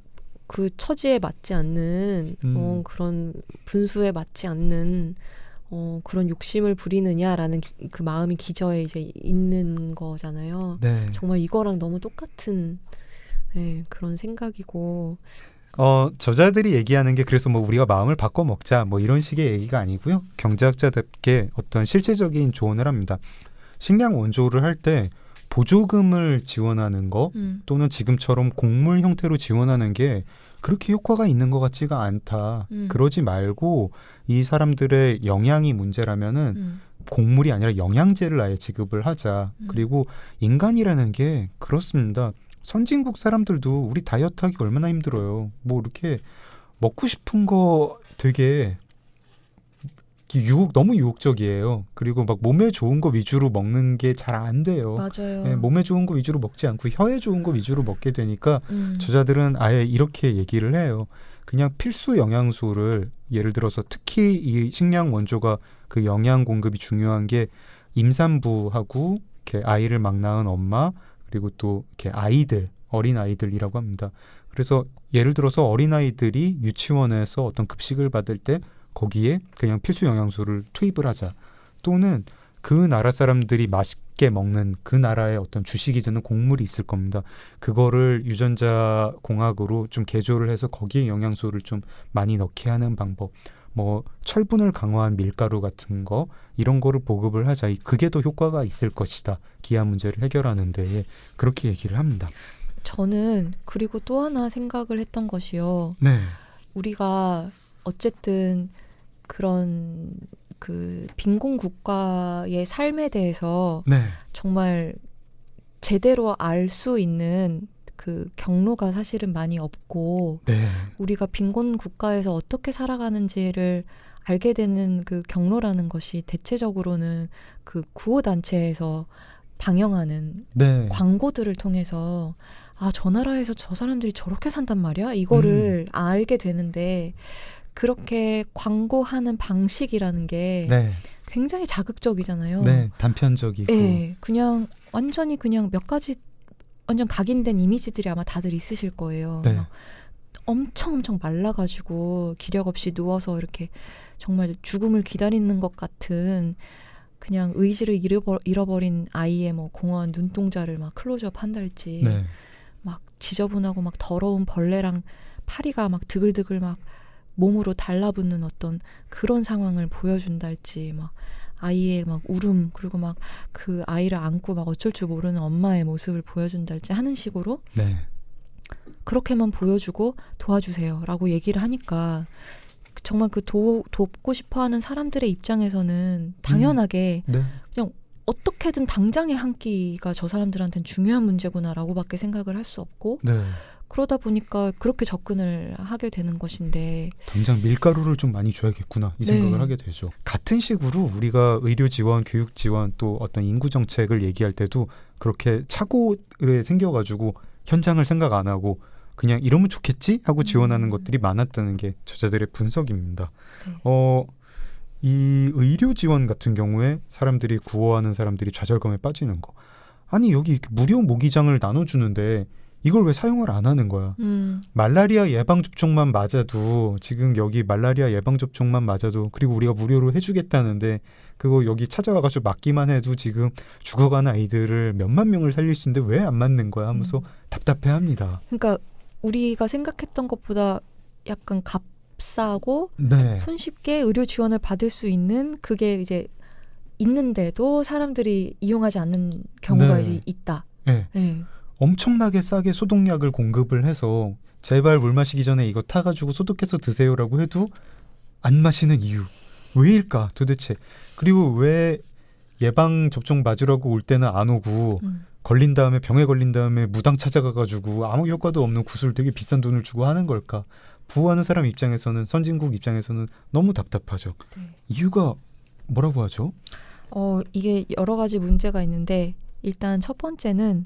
그 처지에 맞지 않는 그런 분수에 맞지 않는 그런 욕심을 부리느냐라는 그 마음이 기저에 이제 있는 거잖아요. 네. 정말 이거랑 너무 똑같은 그런 생각이고. 저자들이 얘기하는 게 그래서 뭐 우리가 마음을 바꿔 먹자 뭐 이런 식의 얘기가 아니고요. 경제학자답게 어떤 실제적인 조언을 합니다. 식량 원조를 할 때 보조금을 지원하는 거 또는 지금처럼 곡물 형태로 지원하는 게 그렇게 효과가 있는 것 같지가 않다. 그러지 말고 이 사람들의 영양이 문제라면은 곡물이 아니라 영양제를 아예 지급을 하자. 그리고 인간이라는 게 그렇습니다. 선진국 사람들도 우리 다이어트 하기 얼마나 힘들어요. 뭐 이렇게 먹고 싶은 거 되게 너무 유혹적이에요. 그리고 막 몸에 좋은 거 위주로 먹는 게 잘 안 돼요. 맞아요. 네, 몸에 좋은 거 위주로 먹지 않고 혀에 좋은 거 위주로 먹게 되니까 저자들은 아예 이렇게 얘기를 해요. 그냥 필수 영양소를 예를 들어서 특히 이 식량 원조가 그 영양 공급이 중요한 게 임산부하고 이렇게 아이를 막 낳은 엄마 그리고 또 이렇게 아이들, 어린 아이들이라고 합니다. 그래서 예를 들어서 어린 아이들이 유치원에서 어떤 급식을 받을 때 거기에 그냥 필수 영양소를 투입을 하자. 또는 그 나라 사람들이 맛있게 먹는 그 나라의 어떤 주식이 되는 곡물이 있을 겁니다. 그거를 유전자 공학으로 좀 개조를 해서 거기에 영양소를 좀 많이 넣게 하는 방법. 뭐 철분을 강화한 밀가루 같은 거 이런 거를 보급을 하자. 그게 더 효과가 있을 것이다. 기아 문제를 해결하는 데 그렇게 얘기를 합니다. 저는 그리고 또 하나 생각을 했던 것이요. 네. 우리가 어쨌든 그런 그 빈곤 국가의 삶에 대해서 네. 정말 제대로 알 수 있는 그 경로가 사실은 많이 없고 네. 우리가 빈곤 국가에서 어떻게 살아가는지를 알게 되는 그 경로라는 것이 대체적으로는 그 구호단체에서 방영하는 네. 광고들을 통해서 저 나라에서 저 사람들이 저렇게 산단 말이야? 이거를 알게 되는데 그렇게 광고하는 방식이라는 게 네. 굉장히 자극적이잖아요. 네. 단편적이고. 네, 그냥 완전히 그냥 몇 가지 완전 각인된 이미지들이 아마 다들 있으실 거예요. 네. 막 엄청 말라가지고 기력 없이 누워서 이렇게 정말 죽음을 기다리는 것 같은 그냥 의지를 잃어버린 아이의 뭐 공허한 눈동자를 막 클로즈업 한달지 네. 막 지저분하고 막 더러운 벌레랑 파리가 막 드글드글 막 몸으로 달라붙는 어떤 그런 상황을 보여준달지 막 아이의 막 울음 그리고 막 그 아이를 안고 막 어쩔 줄 모르는 엄마의 모습을 보여준달지 하는 식으로 네. 그렇게만 보여주고 도와주세요라고 얘기를 하니까 정말 그 돕고 싶어하는 사람들의 입장에서는 당연하게 네. 그냥 어떻게든 당장의 한 끼가 저 사람들한테는 중요한 문제구나라고밖에 생각을 할 수 없고 네. 그러다 보니까 그렇게 접근을 하게 되는 것인데 당장 밀가루를 좀 많이 줘야겠구나 이 생각을 하게 되죠. 같은 식으로 우리가 의료 지원, 교육 지원 또 어떤 인구 정책을 얘기할 때도 그렇게 착오에 생겨가지고 현장을 생각 안 하고 그냥 이러면 좋겠지 하고 지원하는 것들이 많았다는 게 저자들의 분석입니다. 네. 이 의료 지원 같은 경우에 사람들이 구호하는 사람들이 좌절감에 빠지는 거. 아니 여기 무료 모기장을 나눠주는데 이걸 왜 사용을 안 하는 거야? 말라리아 예방접종만 맞아도 지금 여기 말라리아 예방접종만 맞아도 그리고 우리가 무료로 해주겠다는데 그거 여기 찾아와가지고 맞기만 해도 지금 죽어가는 아이들을 몇만 명을 살릴 수 있는데 왜 안 맞는 거야 하면서 답답해합니다. 그러니까 우리가 생각했던 것보다 약간 값싸고 네. 손쉽게 의료 지원을 받을 수 있는 그게 이제 있는데도 사람들이 이용하지 않는 경우가 네. 이제 있다. 네. 네. 엄청나게 싸게 소독약을 공급을 해서 제발 물 마시기 전에 이거 타가지고 소독해서 드세요라고 해도 안 마시는 이유 왜일까 도대체. 그리고 왜 예방 접종 맞으라고 올 때는 안 오고 걸린 다음에 병에 걸린 다음에 무당 찾아가가지고 아무 효과도 없는 구슬 되게 비싼 돈을 주고 하는 걸까. 부하는 사람 입장에서는 선진국 입장에서는 너무 답답하죠. 네. 이유가 뭐라고 하죠? 이게 여러 가지 문제가 있는데 일단 첫 번째는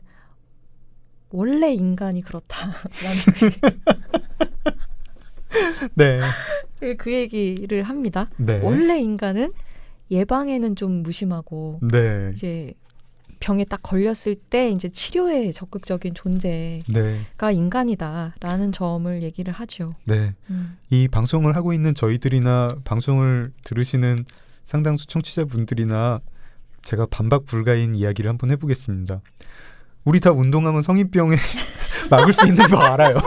원래 인간이 그렇다라는 네. 그 얘기를 합니다. 네. 원래 인간은 예방에는 좀 무심하고 네. 이제 병에 딱 걸렸을 때 이제 치료에 적극적인 존재가 네. 인간이다라는 점을 얘기를 하죠. 네. 이 방송을 하고 있는 저희들이나 방송을 들으시는 상당수 청취자분들이나 제가 반박 불가인 이야기를 한번 해보겠습니다. 우리 다 운동하면 성인병에 막을 수 있는 거 알아요.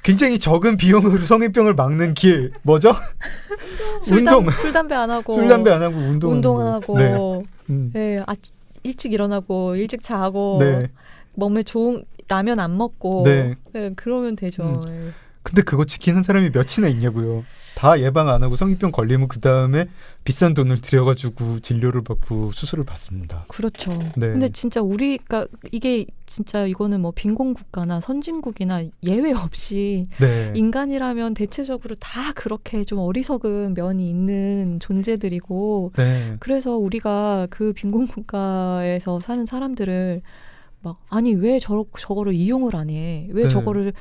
굉장히 적은 비용으로 성인병을 막는 길 뭐죠? 운동. 술 담배 안 하고 술 담배 안 하고 운동하고 네. 네, 일찍 일어나고 일찍 자고 네. 몸에 좋은 라면 안 먹고 네. 네, 그러면 되죠. 네. 근데 그거 지키는 사람이 몇이나 있냐고요. 다 예방 안 하고 성인병 걸리면 그 다음에 비싼 돈을 들여가지고 진료를 받고 수술을 받습니다. 그렇죠. 네. 근데 진짜 우리가 이게 진짜 이거는 뭐 빈곤국가나 선진국이나 예외 없이 네. 인간이라면 대체적으로 다 그렇게 좀 어리석은 면이 있는 존재들이고 네. 그래서 우리가 그 빈곤국가에서 사는 사람들을 막 아니 왜 저거를 이용을 안 해? 왜 네. 저거를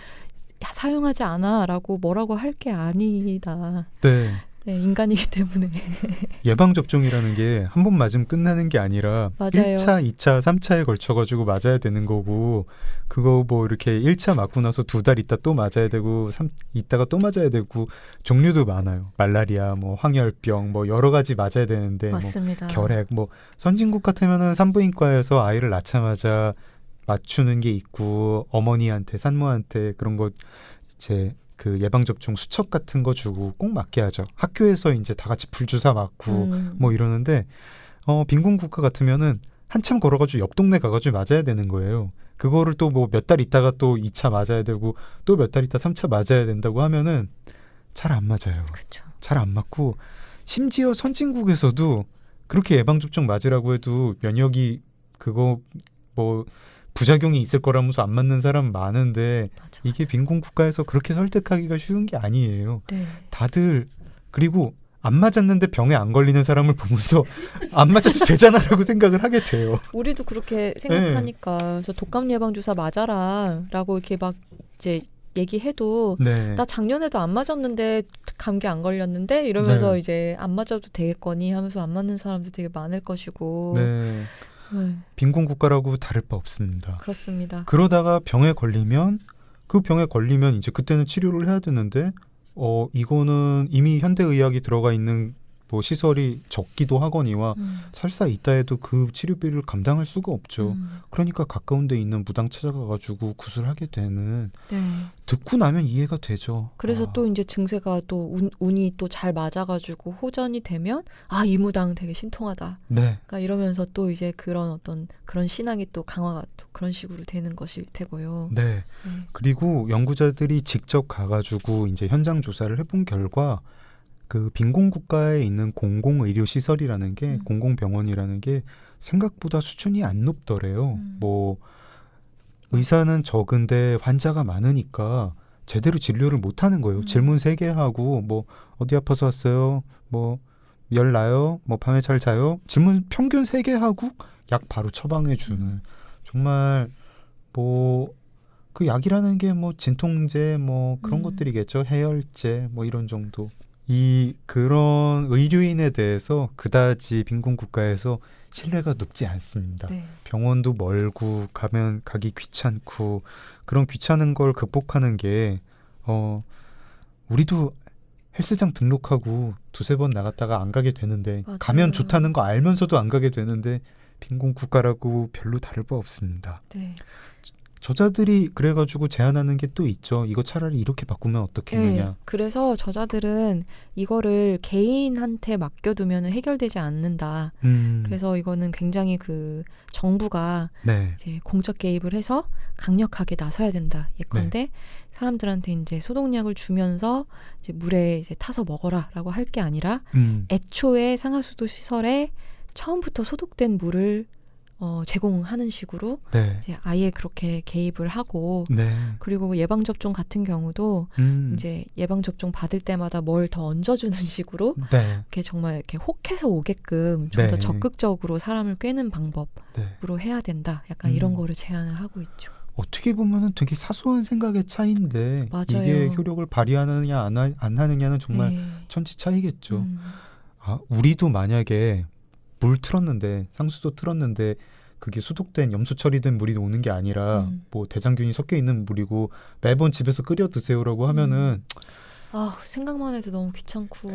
사용하지 않아? 라고 뭐라고 할 게 아니다. 네. 네, 인간이기 때문에. 예방접종이라는 게 한 번 맞으면 끝나는 게 아니라 맞아요. 1차, 2차, 3차에 걸쳐가지고 맞아야 되는 거고 그거 뭐 이렇게 1차 맞고 나서 2달 있다 또 맞아야 되고 있다가 또 맞아야 되고 종류도 많아요. 말라리아, 뭐 황열병 뭐 여러 가지 맞아야 되는데 맞습니다. 뭐 결핵 뭐 선진국 같으면은 산부인과에서 아이를 낳자마자 맞추는 게 있고 어머니한테 산모한테 그런 거 이제 그 예방접종 수첩 같은 거 주고 꼭 맞게 하죠. 학교에서 이제 다 같이 불주사 맞고 뭐 이러는데 빈곤 국가 같으면은 한참 걸어가지고 옆 동네 가가지고 맞아야 되는 거예요. 그거를 또 뭐 몇 달 있다가 또 2차 맞아야 되고 또 몇 달 있다 3차 맞아야 된다고 하면은 잘 안 맞아요. 그쵸. 잘 안 맞고 심지어 선진국에서도 그렇게 예방접종 맞으라고 해도 면역이 그거 뭐 부작용이 있을 거라면서 안 맞는 사람 많은데 맞아, 이게 맞아. 빈곤 국가에서 그렇게 설득하기가 쉬운 게 아니에요. 네. 다들 그리고 안 맞았는데 병에 안 걸리는 사람을 보면서 안 맞아도 되잖아라고 생각을 하게 돼요. 우리도 그렇게 생각하니까 그래서 독감 예방 주사 맞아라라고 이렇게 막 이제 얘기해도 네. 나 작년에도 안 맞았는데 감기 안 걸렸는데 이러면서 네. 이제 안 맞아도 되겠거니 하면서 안 맞는 사람도 되게 많을 것이고 네. 네, 빈곤 국가라고 다를 바 없습니다. 그렇습니다. 그러다가 병에 걸리면 그 병에 걸리면 이제 그때는 치료를 해야 되는데 이거는 이미 현대의학이 들어가 있는 뭐 시설이 적기도 하거니와 설사 있다 해도 그 치료비를 감당할 수가 없죠. 그러니까 가까운 데 있는 무당 찾아가가지고 구술하게 되는 네. 듣고 나면 이해가 되죠. 그래서 또 이제 증세가 또 운이 또 잘 맞아가지고 호전이 되면 이 무당 되게 신통하다. 네. 그러니까 이러면서 또 이제 그런 그런 신앙이 또 강화가 또 그런 식으로 되는 것일 테고요. 네. 그리고 연구자들이 직접 가가지고 이제 현장 조사를 해본 결과 그 빈곤 국가에 있는 공공의료 시설이라는 게 공공병원이라는 게 생각보다 수준이 안 높더래요. 뭐 의사는 적은데 환자가 많으니까 제대로 진료를 못 하는 거예요. 질문 3개 하고 뭐 어디 아파서 왔어요? 뭐 열 나요? 뭐 밤에 잘 자요? 질문 평균 3개 하고 약 바로 처방해 주는 정말 뭐 그 약이라는 게 뭐 진통제 뭐 그런 것들이겠죠. 해열제 뭐 이런 정도. 그런 의료인에 대해서 그다지 빈곤 국가에서 신뢰가 높지 않습니다. 네. 병원도 멀고 가기 귀찮고 그런 귀찮은 걸 극복하는 게 우리도 헬스장 등록하고 2-3번 나갔다가 안 가게 되는데 맞아요. 가면 좋다는 거 알면서도 안 가게 되는데 빈곤 국가라고 별로 다를 바 없습니다. 네. 저자들이 그래가지고 제안하는 게 또 있죠. 이거 차라리 이렇게 바꾸면 어떻겠느냐. 네, 그래서 저자들은 이거를 개인한테 맡겨두면 해결되지 않는다. 그래서 이거는 굉장히 그 정부가 네. 이제 공적 개입을 해서 강력하게 나서야 된다. 예컨대 사람들한테 이제 소독약을 주면서 이제 물에 이제 타서 먹어라라고 할 게 아니라 애초에 상하수도 시설에 처음부터 소독된 물을 제공하는 식으로 네. 이제 아예 그렇게 개입을 하고 네. 그리고 예방접종 같은 경우도 이제 예방접종 받을 때마다 뭘 더 얹어주는 식으로 네. 이렇게 정말 이렇게 혹해서 오게끔 좀 더 네. 적극적으로 사람을 꿰는 방법으로 네. 해야 된다. 약간 이런 거를 제안을 하고 있죠. 어떻게 보면은 되게 사소한 생각의 차이인데 맞아요. 이게 효력을 발휘하느냐 안 하느냐는 정말 네. 천지 차이겠죠. 우리도 만약에 물 틀었는데 상수도 틀었는데 그게 소독된 염소 처리된 물이 오는 게 아니라 뭐 대장균이 섞여 있는 물이고 매번 집에서 끓여 드세요라고 하면은 생각만 해도 너무 귀찮고.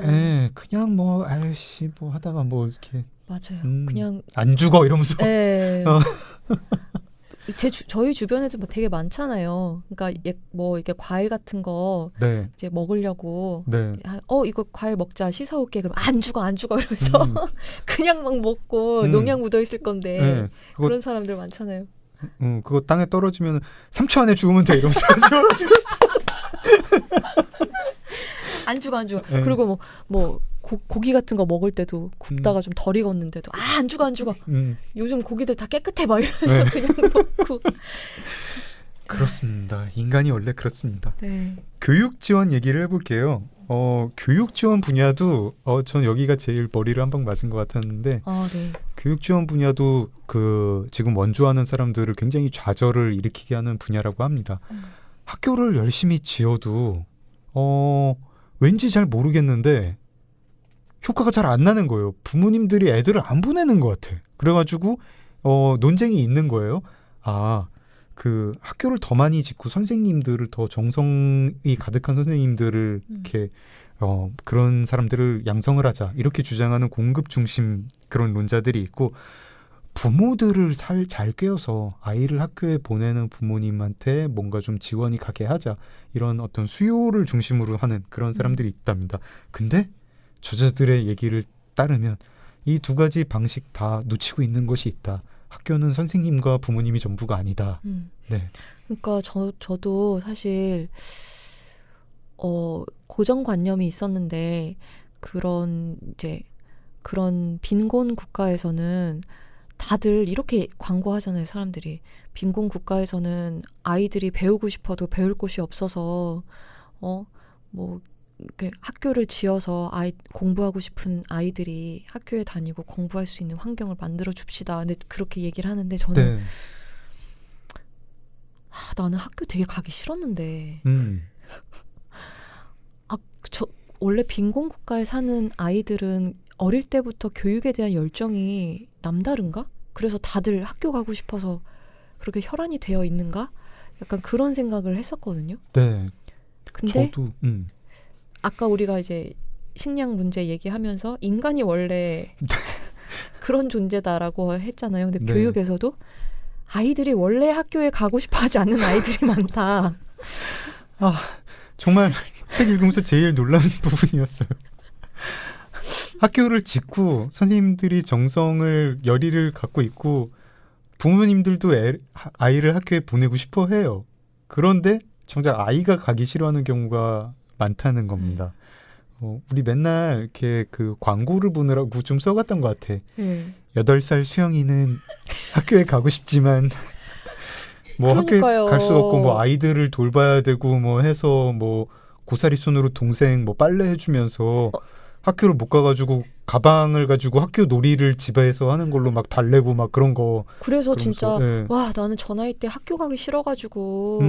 그냥 뭐 아이씨 뭐 하다가 뭐 이렇게 맞아요. 그냥 안 죽어 이러면서 저희 주변에도 뭐 되게 많잖아요. 그러니까 뭐 이게 과일 같은 거 네. 이제 먹으려고 네. 이거 과일 먹자 씻어올게 그럼 안 죽어 이러면서 그냥 막 먹고 농약 묻어 있을 건데 그런 사람들 많잖아요. 그거 땅에 떨어지면 3초 안에 죽으면 돼 이러면서 안 죽어. 그리고 뭐 고기 같은 거 먹을 때도 굽다가 좀 덜 익었는데도 안 죽어. 요즘 고기들 다 깨끗해 막 이러면서 그냥 먹고. 그렇습니다. 인간이 원래 그렇습니다. 네. 교육 지원 얘기를 해볼게요. 교육 지원 분야도 전 여기가 제일 머리를 한 방 맞은 것 같았는데 네. 교육 지원 분야도 그 지금 원주하는 사람들을 굉장히 좌절을 일으키게 하는 분야라고 합니다. 학교를 열심히 지어도 왠지 잘 모르겠는데 효과가 잘 안 나는 거예요. 부모님들이 애들을 안 보내는 것 같아. 그래가지고 논쟁이 있는 거예요. 그 학교를 더 많이 짓고 선생님들을 더 정성이 가득한 선생님들을 이렇게 그런 사람들을 양성을 하자 이렇게 주장하는 공급 중심 그런 논자들이 있고 부모들을 잘 꿰어서 아이를 학교에 보내는 부모님한테 뭔가 좀 지원이 가게 하자 이런 어떤 수요를 중심으로 하는 그런 사람들이 있답니다. 근데 저자들의 얘기를 따르면 이 두 가지 방식 다 놓치고 있는 것이 있다. 학교는 선생님과 부모님이 전부가 아니다. 네. 그러니까 저도 사실 고정관념이 있었는데 그런 빈곤 국가에서는 다들 이렇게 광고하잖아요. 사람들이 빈곤 국가에서는 아이들이 배우고 싶어도 배울 곳이 없어서 뭐 이렇게 학교를 지어서 공부하고 싶은 아이들이 학교에 다니고 공부할 수 있는 환경을 만들어 줍시다. 근데 그렇게 얘기를 하는데 저는 나는 학교 되게 가기 싫었는데 원래 빈곤 국가에 사는 아이들은 어릴 때부터 교육에 대한 열정이 남다른가? 그래서 다들 학교 가고 싶어서 그렇게 혈안이 되어 있는가? 약간 그런 생각을 했었거든요. 네. 근데 저도 아까 우리가 이제 식량 문제 얘기하면서 인간이 원래 그런 존재다라고 했잖아요. 근데 교육에서도 아이들이 원래 학교에 가고 싶어 하지 않는 아이들이 많다. 정말 책 읽으면서 제일 놀란 부분이었어요. 학교를 짓고 선생님들이 정성을 열의를 갖고 있고 부모님들도 아이를 학교에 보내고 싶어 해요. 그런데 정작 아이가 가기 싫어하는 경우가 많다는 겁니다. 우리 맨날 이렇게 그 광고를 보느라고 좀 써갔던 것 같아. 8살 수영이는 학교에 가고 싶지만 뭐 학교에 갈 수 없고 뭐 아이들을 돌봐야 되고 뭐 해서 뭐 고사리 손으로 동생 뭐 빨래 해주면서 학교를 못 가가지고 가방을 가지고 학교 놀이를 집에서 하는 걸로 막 달래고 막 그런 거. 그래서 진짜 와 나는 저 나이 때 학교 가기 싫어가지고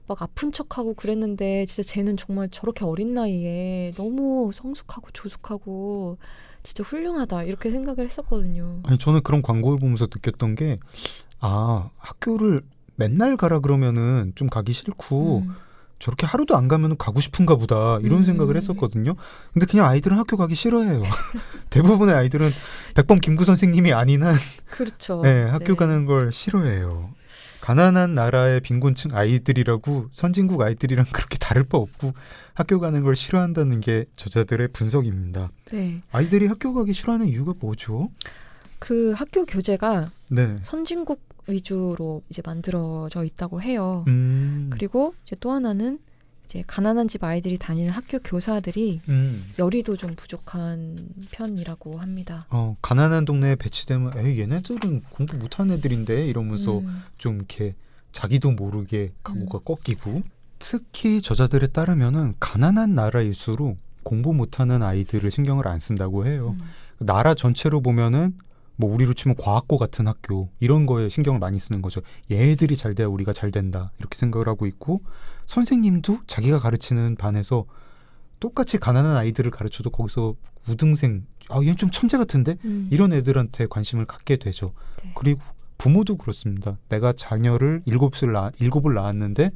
막 아픈 척하고 그랬는데 진짜 쟤는 정말 저렇게 어린 나이에 너무 성숙하고 조숙하고 진짜 훌륭하다 이렇게 생각을 했었거든요. 아니 저는 그런 광고를 보면서 느꼈던 게 학교를 맨날 가라 그러면은 좀 가기 싫고 저렇게 하루도 안 가면 가고 싶은가 보다 이런 생각을 했었거든요. 근데 그냥 아이들은 학교 가기 싫어해요. 대부분의 아이들은 백범 김구 선생님이 아닌 한 그렇죠. 학교 가는 걸 싫어해요. 가난한 나라의 빈곤층 아이들이라고 선진국 아이들이랑 그렇게 다를 바 없고 학교 가는 걸 싫어한다는 게 저자들의 분석입니다. 네. 아이들이 학교 가기 싫어하는 이유가 뭐죠? 그 학교 교재가 네. 선진국 위주로 이제 만들어져 있다고 해요. 그리고 이제 또 하나는 이제 가난한 집 아이들이 다니는 학교 교사들이 열의도 좀 부족한 편이라고 합니다. 가난한 동네에 배치되면 에이 얘네들은 공부 못하는 애들인데 이러면서 좀 이렇게 자기도 모르게 각오가 꺾이고 특히 저자들에 따르면은 가난한 나라일수록 공부 못하는 아이들을 신경을 안 쓴다고 해요. 나라 전체로 보면은 뭐 우리로 치면 과학고 같은 학교 이런 거에 신경을 많이 쓰는 거죠. 얘들이 잘 돼야 우리가 잘 된다 이렇게 생각을 하고 있고 선생님도 자기가 가르치는 반에서 똑같이 가난한 아이들을 가르쳐도 거기서 우등생 얘는 좀 천재 같은데 이런 애들한테 관심을 갖게 되죠. 네. 그리고 부모도 그렇습니다. 내가 자녀를 7을 낳았는데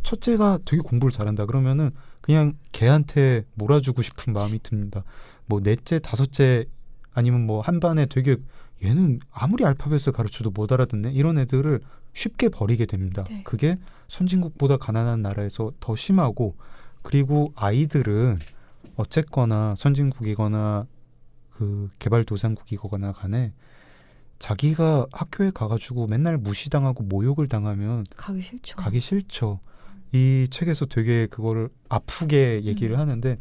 첫째가 되게 공부를 잘한다 그러면은 그냥 걔한테 몰아주고 싶은 마음이 듭니다. 뭐 넷째, 다섯째 아니면 뭐 한 반에 되게 얘는 아무리 알파벳을 가르쳐도 못 알아듣네 이런 애들을 쉽게 버리게 됩니다. 네. 그게 선진국보다 가난한 나라에서 더 심하고 그리고 아이들은 어쨌거나 선진국이거나 그 개발도상국이거나 간에 자기가 학교에 가가지고 맨날 무시당하고 모욕을 당하면 가기 싫죠. 이 책에서 되게 그거를 아프게 얘기를 하는데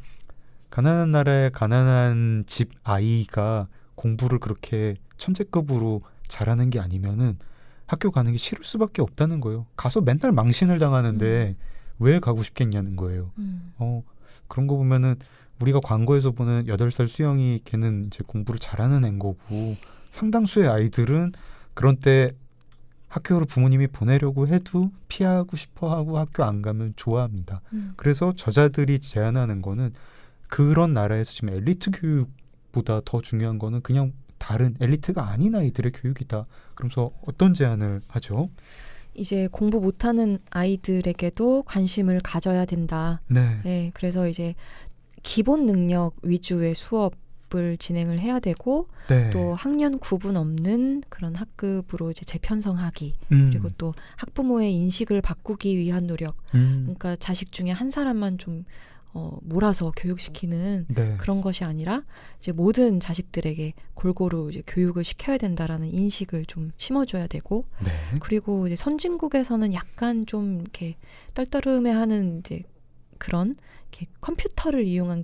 가난한 나라의 가난한 집 아이가 공부를 그렇게 천재급으로 잘하는 게 아니면은 학교 가는 게 싫을 수밖에 없다는 거예요. 가서 맨날 망신을 당하는데 왜 가고 싶겠냐는 거예요. 그런 거 보면은 우리가 광고에서 보는 8살 수영이 걔는 이제 공부를 잘하는 애인 거고 상당수의 아이들은 그런 때 학교를 부모님이 보내려고 해도 피하고 싶어하고 학교 안 가면 좋아합니다. 그래서 저자들이 제안하는 거는 그런 나라에서 지금 엘리트 교육보다 더 중요한 거는 그냥 다른 엘리트가 아닌 아이들의 교육이다. 그러면서 어떤 제안을 하죠? 이제 공부 못하는 아이들에게도 관심을 가져야 된다. 네. 네, 그래서 이제 기본 능력 위주의 수업을 진행을 해야 되고 네. 또 학년 구분 없는 그런 학급으로 이제 재편성하기 그리고 또 학부모의 인식을 바꾸기 위한 노력. 그러니까 자식 중에 한 사람만 좀 몰아서 교육시키는 네. 그런 것이 아니라 이제 모든 자식들에게 골고루 이제 교육을 시켜야 된다라는 인식을 좀 심어줘야 되고 네. 그리고 이제 선진국에서는 약간 좀 이렇게 떨떠름해하는 이제 그런 이렇게 컴퓨터를 이용한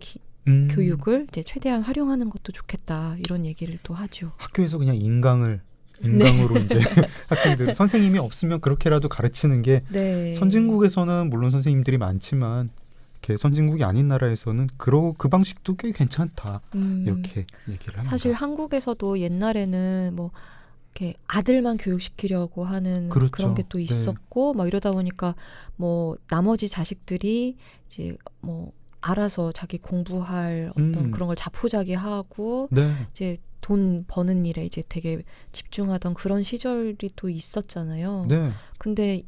교육을 이제 최대한 활용하는 것도 좋겠다 이런 얘기를 또 하죠. 학교에서 그냥 인강으로 이제 학생들 선생님이 없으면 그렇게라도 가르치는 게 네. 선진국에서는 물론 선생님들이 많지만 이렇게 선진국이 아닌 나라에서는 그 방식도 꽤 괜찮다 이렇게 얘기를 합니다. 사실 한국에서도 옛날에는 뭐 이렇게 아들만 교육시키려고 하는 그렇죠. 그런 게 또 있었고 막 이러다 보니까 뭐 나머지 자식들이 이제 뭐 알아서 자기 공부할 어떤 그런 걸 자포자기하고 네. 이제 돈 버는 일에 이제 되게 집중하던 그런 시절이 또 있었잖아요. 네. 근데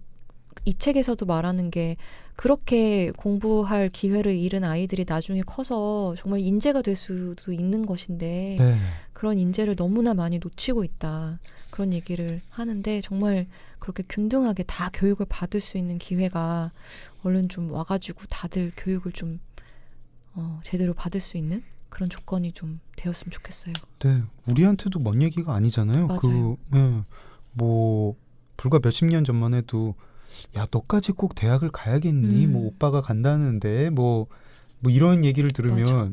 이 책에서도 말하는 게 그렇게 공부할 기회를 잃은 아이들이 나중에 커서 정말 인재가 될 수도 있는 것인데 네. 그런 인재를 너무나 많이 놓치고 있다. 그런 얘기를 하는데 정말 그렇게 균등하게 다 교육을 받을 수 있는 기회가 얼른 좀 와가지고 다들 교육을 좀 제대로 받을 수 있는 그런 조건이 좀 되었으면 좋겠어요. 네. 우리한테도 먼 얘기가 아니잖아요. 맞아요. 뭐 불과 몇십 년 전만 해도 야 너까지 꼭 대학을 가야겠니? 뭐 오빠가 간다는데 뭐 이런 얘기를 들으면 맞아.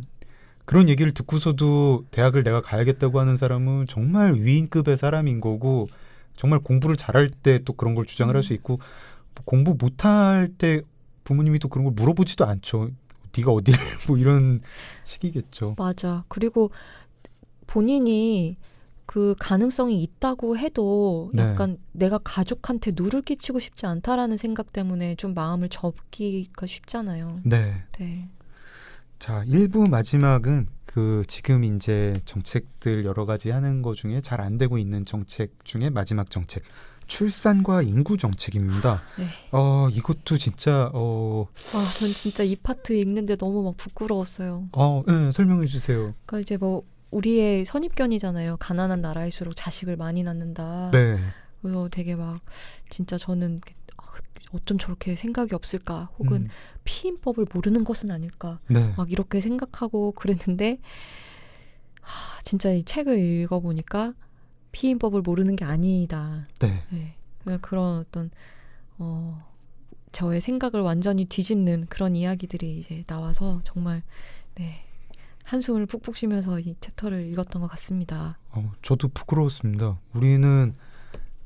그런 얘기를 듣고서도 대학을 내가 가야겠다고 하는 사람은 정말 위인급의 사람인 거고 정말 공부를 잘할 때 또 그런 걸 주장을 할 수 있고 공부 못할 때 부모님이 또 그런 걸 물어보지도 않죠. 네가 어디를 뭐 이런 식이겠죠. 맞아. 그리고 본인이 그 가능성이 있다고 해도 네. 약간 내가 가족한테 누를 끼치고 싶지 않다라는 생각 때문에 좀 마음을 접기가 쉽잖아요. 네. 네. 자, 1부 마지막은 그 지금 이제 정책들 여러 가지 하는 거 중에 잘 안 되고 있는 정책 중에 마지막 정책. 출산과 인구 정책입니다. 네. 이것도 진짜 전 진짜 이 파트 읽는데 너무 막 부끄러웠어요. 네, 설명해 주세요. 그러니까 이제 뭐 우리의 선입견이잖아요. 가난한 나라일수록 자식을 많이 낳는다. 네. 그래서 되게 막 진짜 저는 어쩜 저렇게 생각이 없을까 혹은 피임법을 모르는 것은 아닐까 네. 막 이렇게 생각하고 그랬는데 진짜 이 책을 읽어보니까 피임법을 모르는 게 아니다. 네. 네. 그런 어떤 저의 생각을 완전히 뒤집는 그런 이야기들이 이제 나와서 정말 네, 한숨을 푹푹 쉬면서 이 챕터를 읽었던 것 같습니다. 저도 부끄러웠습니다. 우리는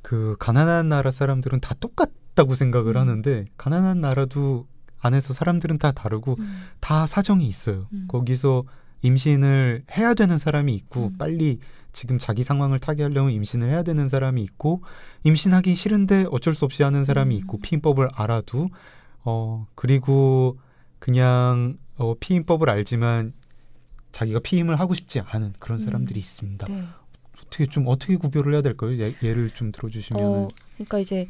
그 가난한 나라 사람들은 다 똑같다고 생각을 하는데 가난한 나라도 안에서 사람들은 다 다르고 다 사정이 있어요. 거기서 임신을 해야 되는 사람이 있고 빨리 지금 자기 상황을 타개하려면 임신을 해야 되는 사람이 있고 임신하기 싫은데 어쩔 수 없이 하는 사람이 있고 피임법을 알아도 그리고 그냥 피임법을 알지만 자기가 피임을 하고 싶지 않은 그런 사람들이 있습니다. 네. 어떻게 구별을 해야 될까요? 예를 좀 들어주시면. 그러니까 이제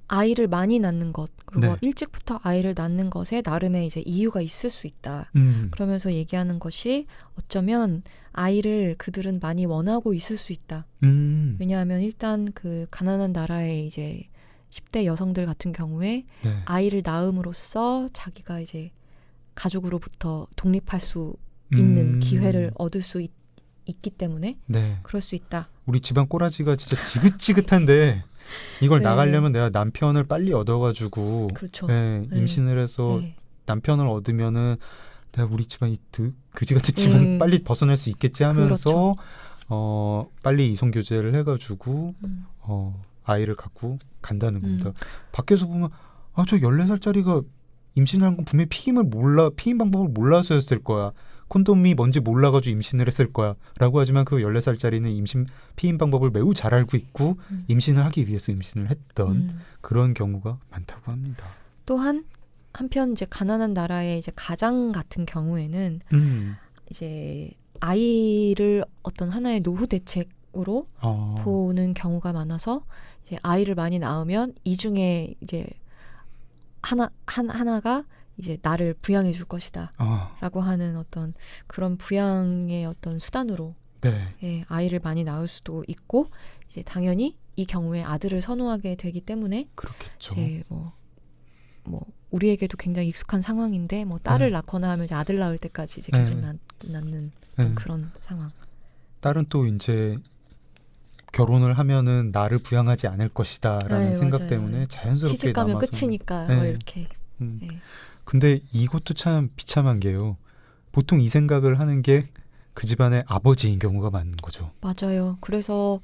아이를 많이 낳는 것 그리고 네. 일찍부터 아이를 낳는 것에 나름의 이제 이유가 있을 수 있다. 그러면서 얘기하는 것이 어쩌면 아이를 그들은 많이 원하고 있을 수 있다. 왜냐하면 일단 그 가난한 나라의 이제 10대 여성들 같은 경우에 네. 아이를 낳음으로써 자기가 이제 가족으로부터 독립할 수 있는 기회를 얻을 수 있기 때문에 네. 그럴 수 있다. 우리 집안 꼬라지가 진짜 지긋지긋한데 이걸 네. 나가려면 내가 남편을 빨리 얻어가지고 그렇죠. 네, 임신을 해서 네. 남편을 얻으면은 내가 우리 집안이 그지 같은 집안 빨리 벗어날 수 있겠지 하면서 그렇죠. 빨리 이성교제를 해가지고 아이를 갖고 간다는 겁니다. 밖에서 보면 저 14살짜리가 임신을 한 건 분명히 피임 방법을 몰라서였을 거야. 콘돔이 뭔지 몰라가지고 임신을 했을 거야 라고 하지만 그 14살짜리는 피임 방법을 매우 잘 알고 있고 임신을 하기 위해서 임신을 했던 그런 경우가 많다고 합니다. 또한 한편 이제 가난한 나라의 이제 가장 같은 경우에는 이제 아이를 어떤 하나의 노후 대책으로 보는 경우가 많아서 이제 아이를 많이 낳으면 이 중에 이제 하나가 이제 나를 부양해 줄 것이다 라고 하는 어떤 그런 부양의 어떤 수단으로 네. 예, 아이를 많이 낳을 수도 있고 이제 당연히 이 경우에 아들을 선호하게 되기 때문에 그렇겠죠. 이제 뭐 우리에게도 굉장히 익숙한 상황인데 뭐 딸을 낳거나 하면 이제 아들 낳을 때까지 이제 계속 낳는 그런 상황. 딸은 또 이제 결혼을 하면은 나를 부양하지 않을 것이다라는 생각 맞아요. 때문에 자연스럽게 시집 가면 남아서 끝이니까 뭐 이렇게. 네. 근데 이것도 참 비참한 게요. 보통 이 생각을 하는 게 그 집안의 아버지인 경우가 많은 거죠. 맞아요. 그래서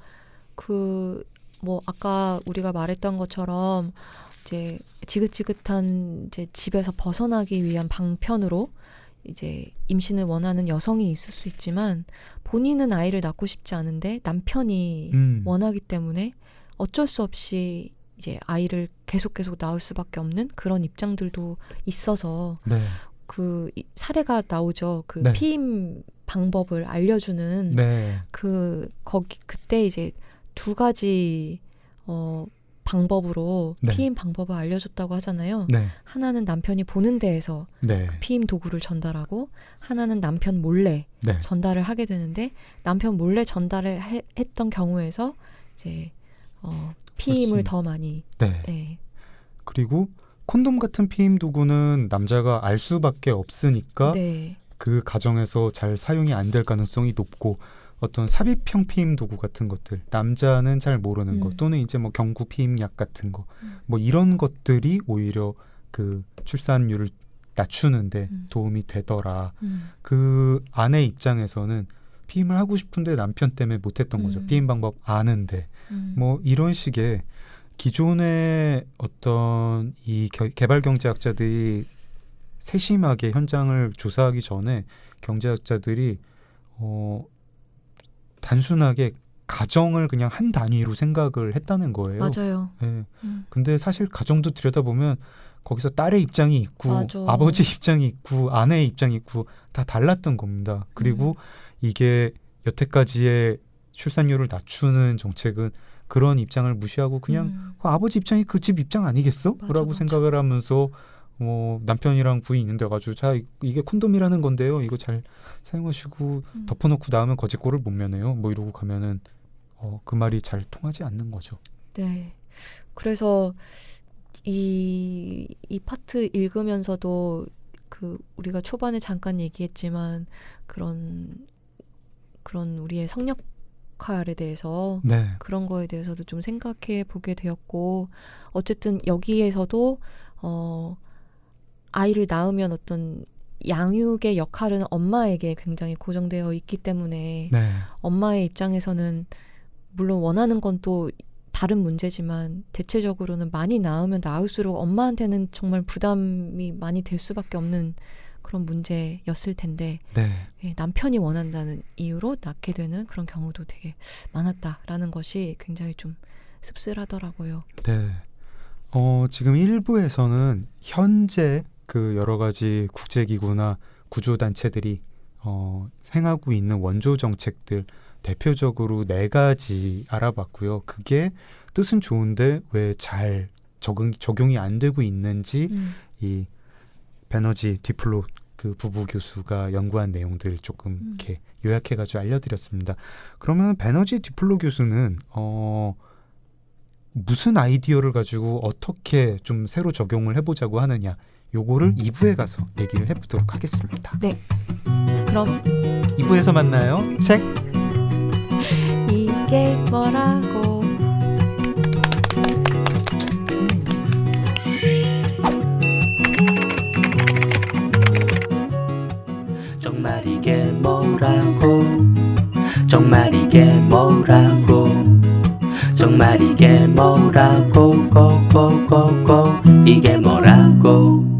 뭐 아까 우리가 말했던 것처럼 이제 지긋지긋한 이제 집에서 벗어나기 위한 방편으로 이제 임신을 원하는 여성이 있을 수 있지만 본인은 아이를 낳고 싶지 않은데 남편이 원하기 때문에 어쩔 수 없이 이제 아이를 계속 낳을 수밖에 없는 그런 입장들도 있어서 네. 그 사례가 나오죠. 그 네. 피임 방법을 알려주는 네. 그때 이제 두 가지 방법으로 네. 피임 방법을 알려줬다고 하잖아요. 네. 하나는 남편이 보는 데에서 네. 피임 도구를 전달하고 하나는 남편 몰래 네. 전달을 하게 되는데 남편 몰래 전달을 했던 경우에서 이제 피임을 더 많이 네. 네. 그리고 콘돔 같은 피임 도구는 남자가 알 수밖에 없으니까 네. 그 가정에서 잘 사용이 안 될 가능성이 높고 어떤 삽입형 피임 도구 같은 것들 남자는 잘 모르는 것 또는 이제 뭐 경구 피임약 같은 거 뭐 이런 것들이 오히려 그 출산율을 낮추는데 도움이 되더라. 그 아내 입장에서는 피임을 하고 싶은데 남편 때문에 못했던 거죠. 피임 방법 아는데 뭐 이런 식의 기존의 어떤 이 개발 경제학자들이 세심하게 현장을 조사하기 전에 경제학자들이 단순하게 가정을 그냥 한 단위로 생각을 했다는 거예요. 맞아요. 네. 근데 사실 가정도 들여다보면 거기서 딸의 입장이 있고 맞아. 아버지 입장이 있고 아내의 입장이 있고 다 달랐던 겁니다. 그리고 이게 여태까지의 출산율을 낮추는 정책은 그런 입장을 무시하고 그냥 아버지 입장이 그 집 입장 아니겠어? 라고 생각을 하면서 남편이랑 부인 있는데 가지고 자 이게 콘돔이라는 건데요. 이거 잘 사용하시고 덮어놓고 나오면 거짓골을 못 면해요. 뭐 이러고 가면은 그 말이 잘 통하지 않는 거죠. 네. 그래서 이 파트 읽으면서도 그 우리가 초반에 잠깐 얘기했지만 그런 우리의 성역할에 대해서 네. 그런 거에 대해서도 좀 생각해 보게 되었고 어쨌든 여기에서도 아이를 낳으면 어떤 양육의 역할은 엄마에게 굉장히 고정되어 있기 때문에 네. 엄마의 입장에서는 물론 원하는 건 또 다른 문제지만 대체적으로는 많이 낳으면 낳을수록 엄마한테는 정말 부담이 많이 될 수밖에 없는 그런 문제였을 텐데 네. 예, 남편이 원한다는 이유로 낳게 되는 그런 경우도 되게 많았다라는 것이 굉장히 좀 씁쓸하더라고요. 네. 지금 일부에서는 현재 그 여러 가지 국제기구나 구조단체들이 행하고 있는 원조 정책들 대표적으로 4가지 알아봤고요. 그게 뜻은 좋은데 왜 잘 적용이 안 되고 있는지 이 베너지 디플로 그 부부 교수가 연구한 내용들 조금 이렇게 요약해가지고 알려드렸습니다. 그러면 베너지 디플로 교수는 무슨 아이디어를 가지고 어떻게 좀 새로 적용을 해보자고 하느냐 요거를 2부에 가서 얘기를 해보도록 하겠습니다. 네. 그럼 2부에서 만나요. 책 이게 뭐라고 정말 이게 뭐라고 정말 이게 뭐라고 정말 이게 뭐라고 고고고고 이게 뭐라고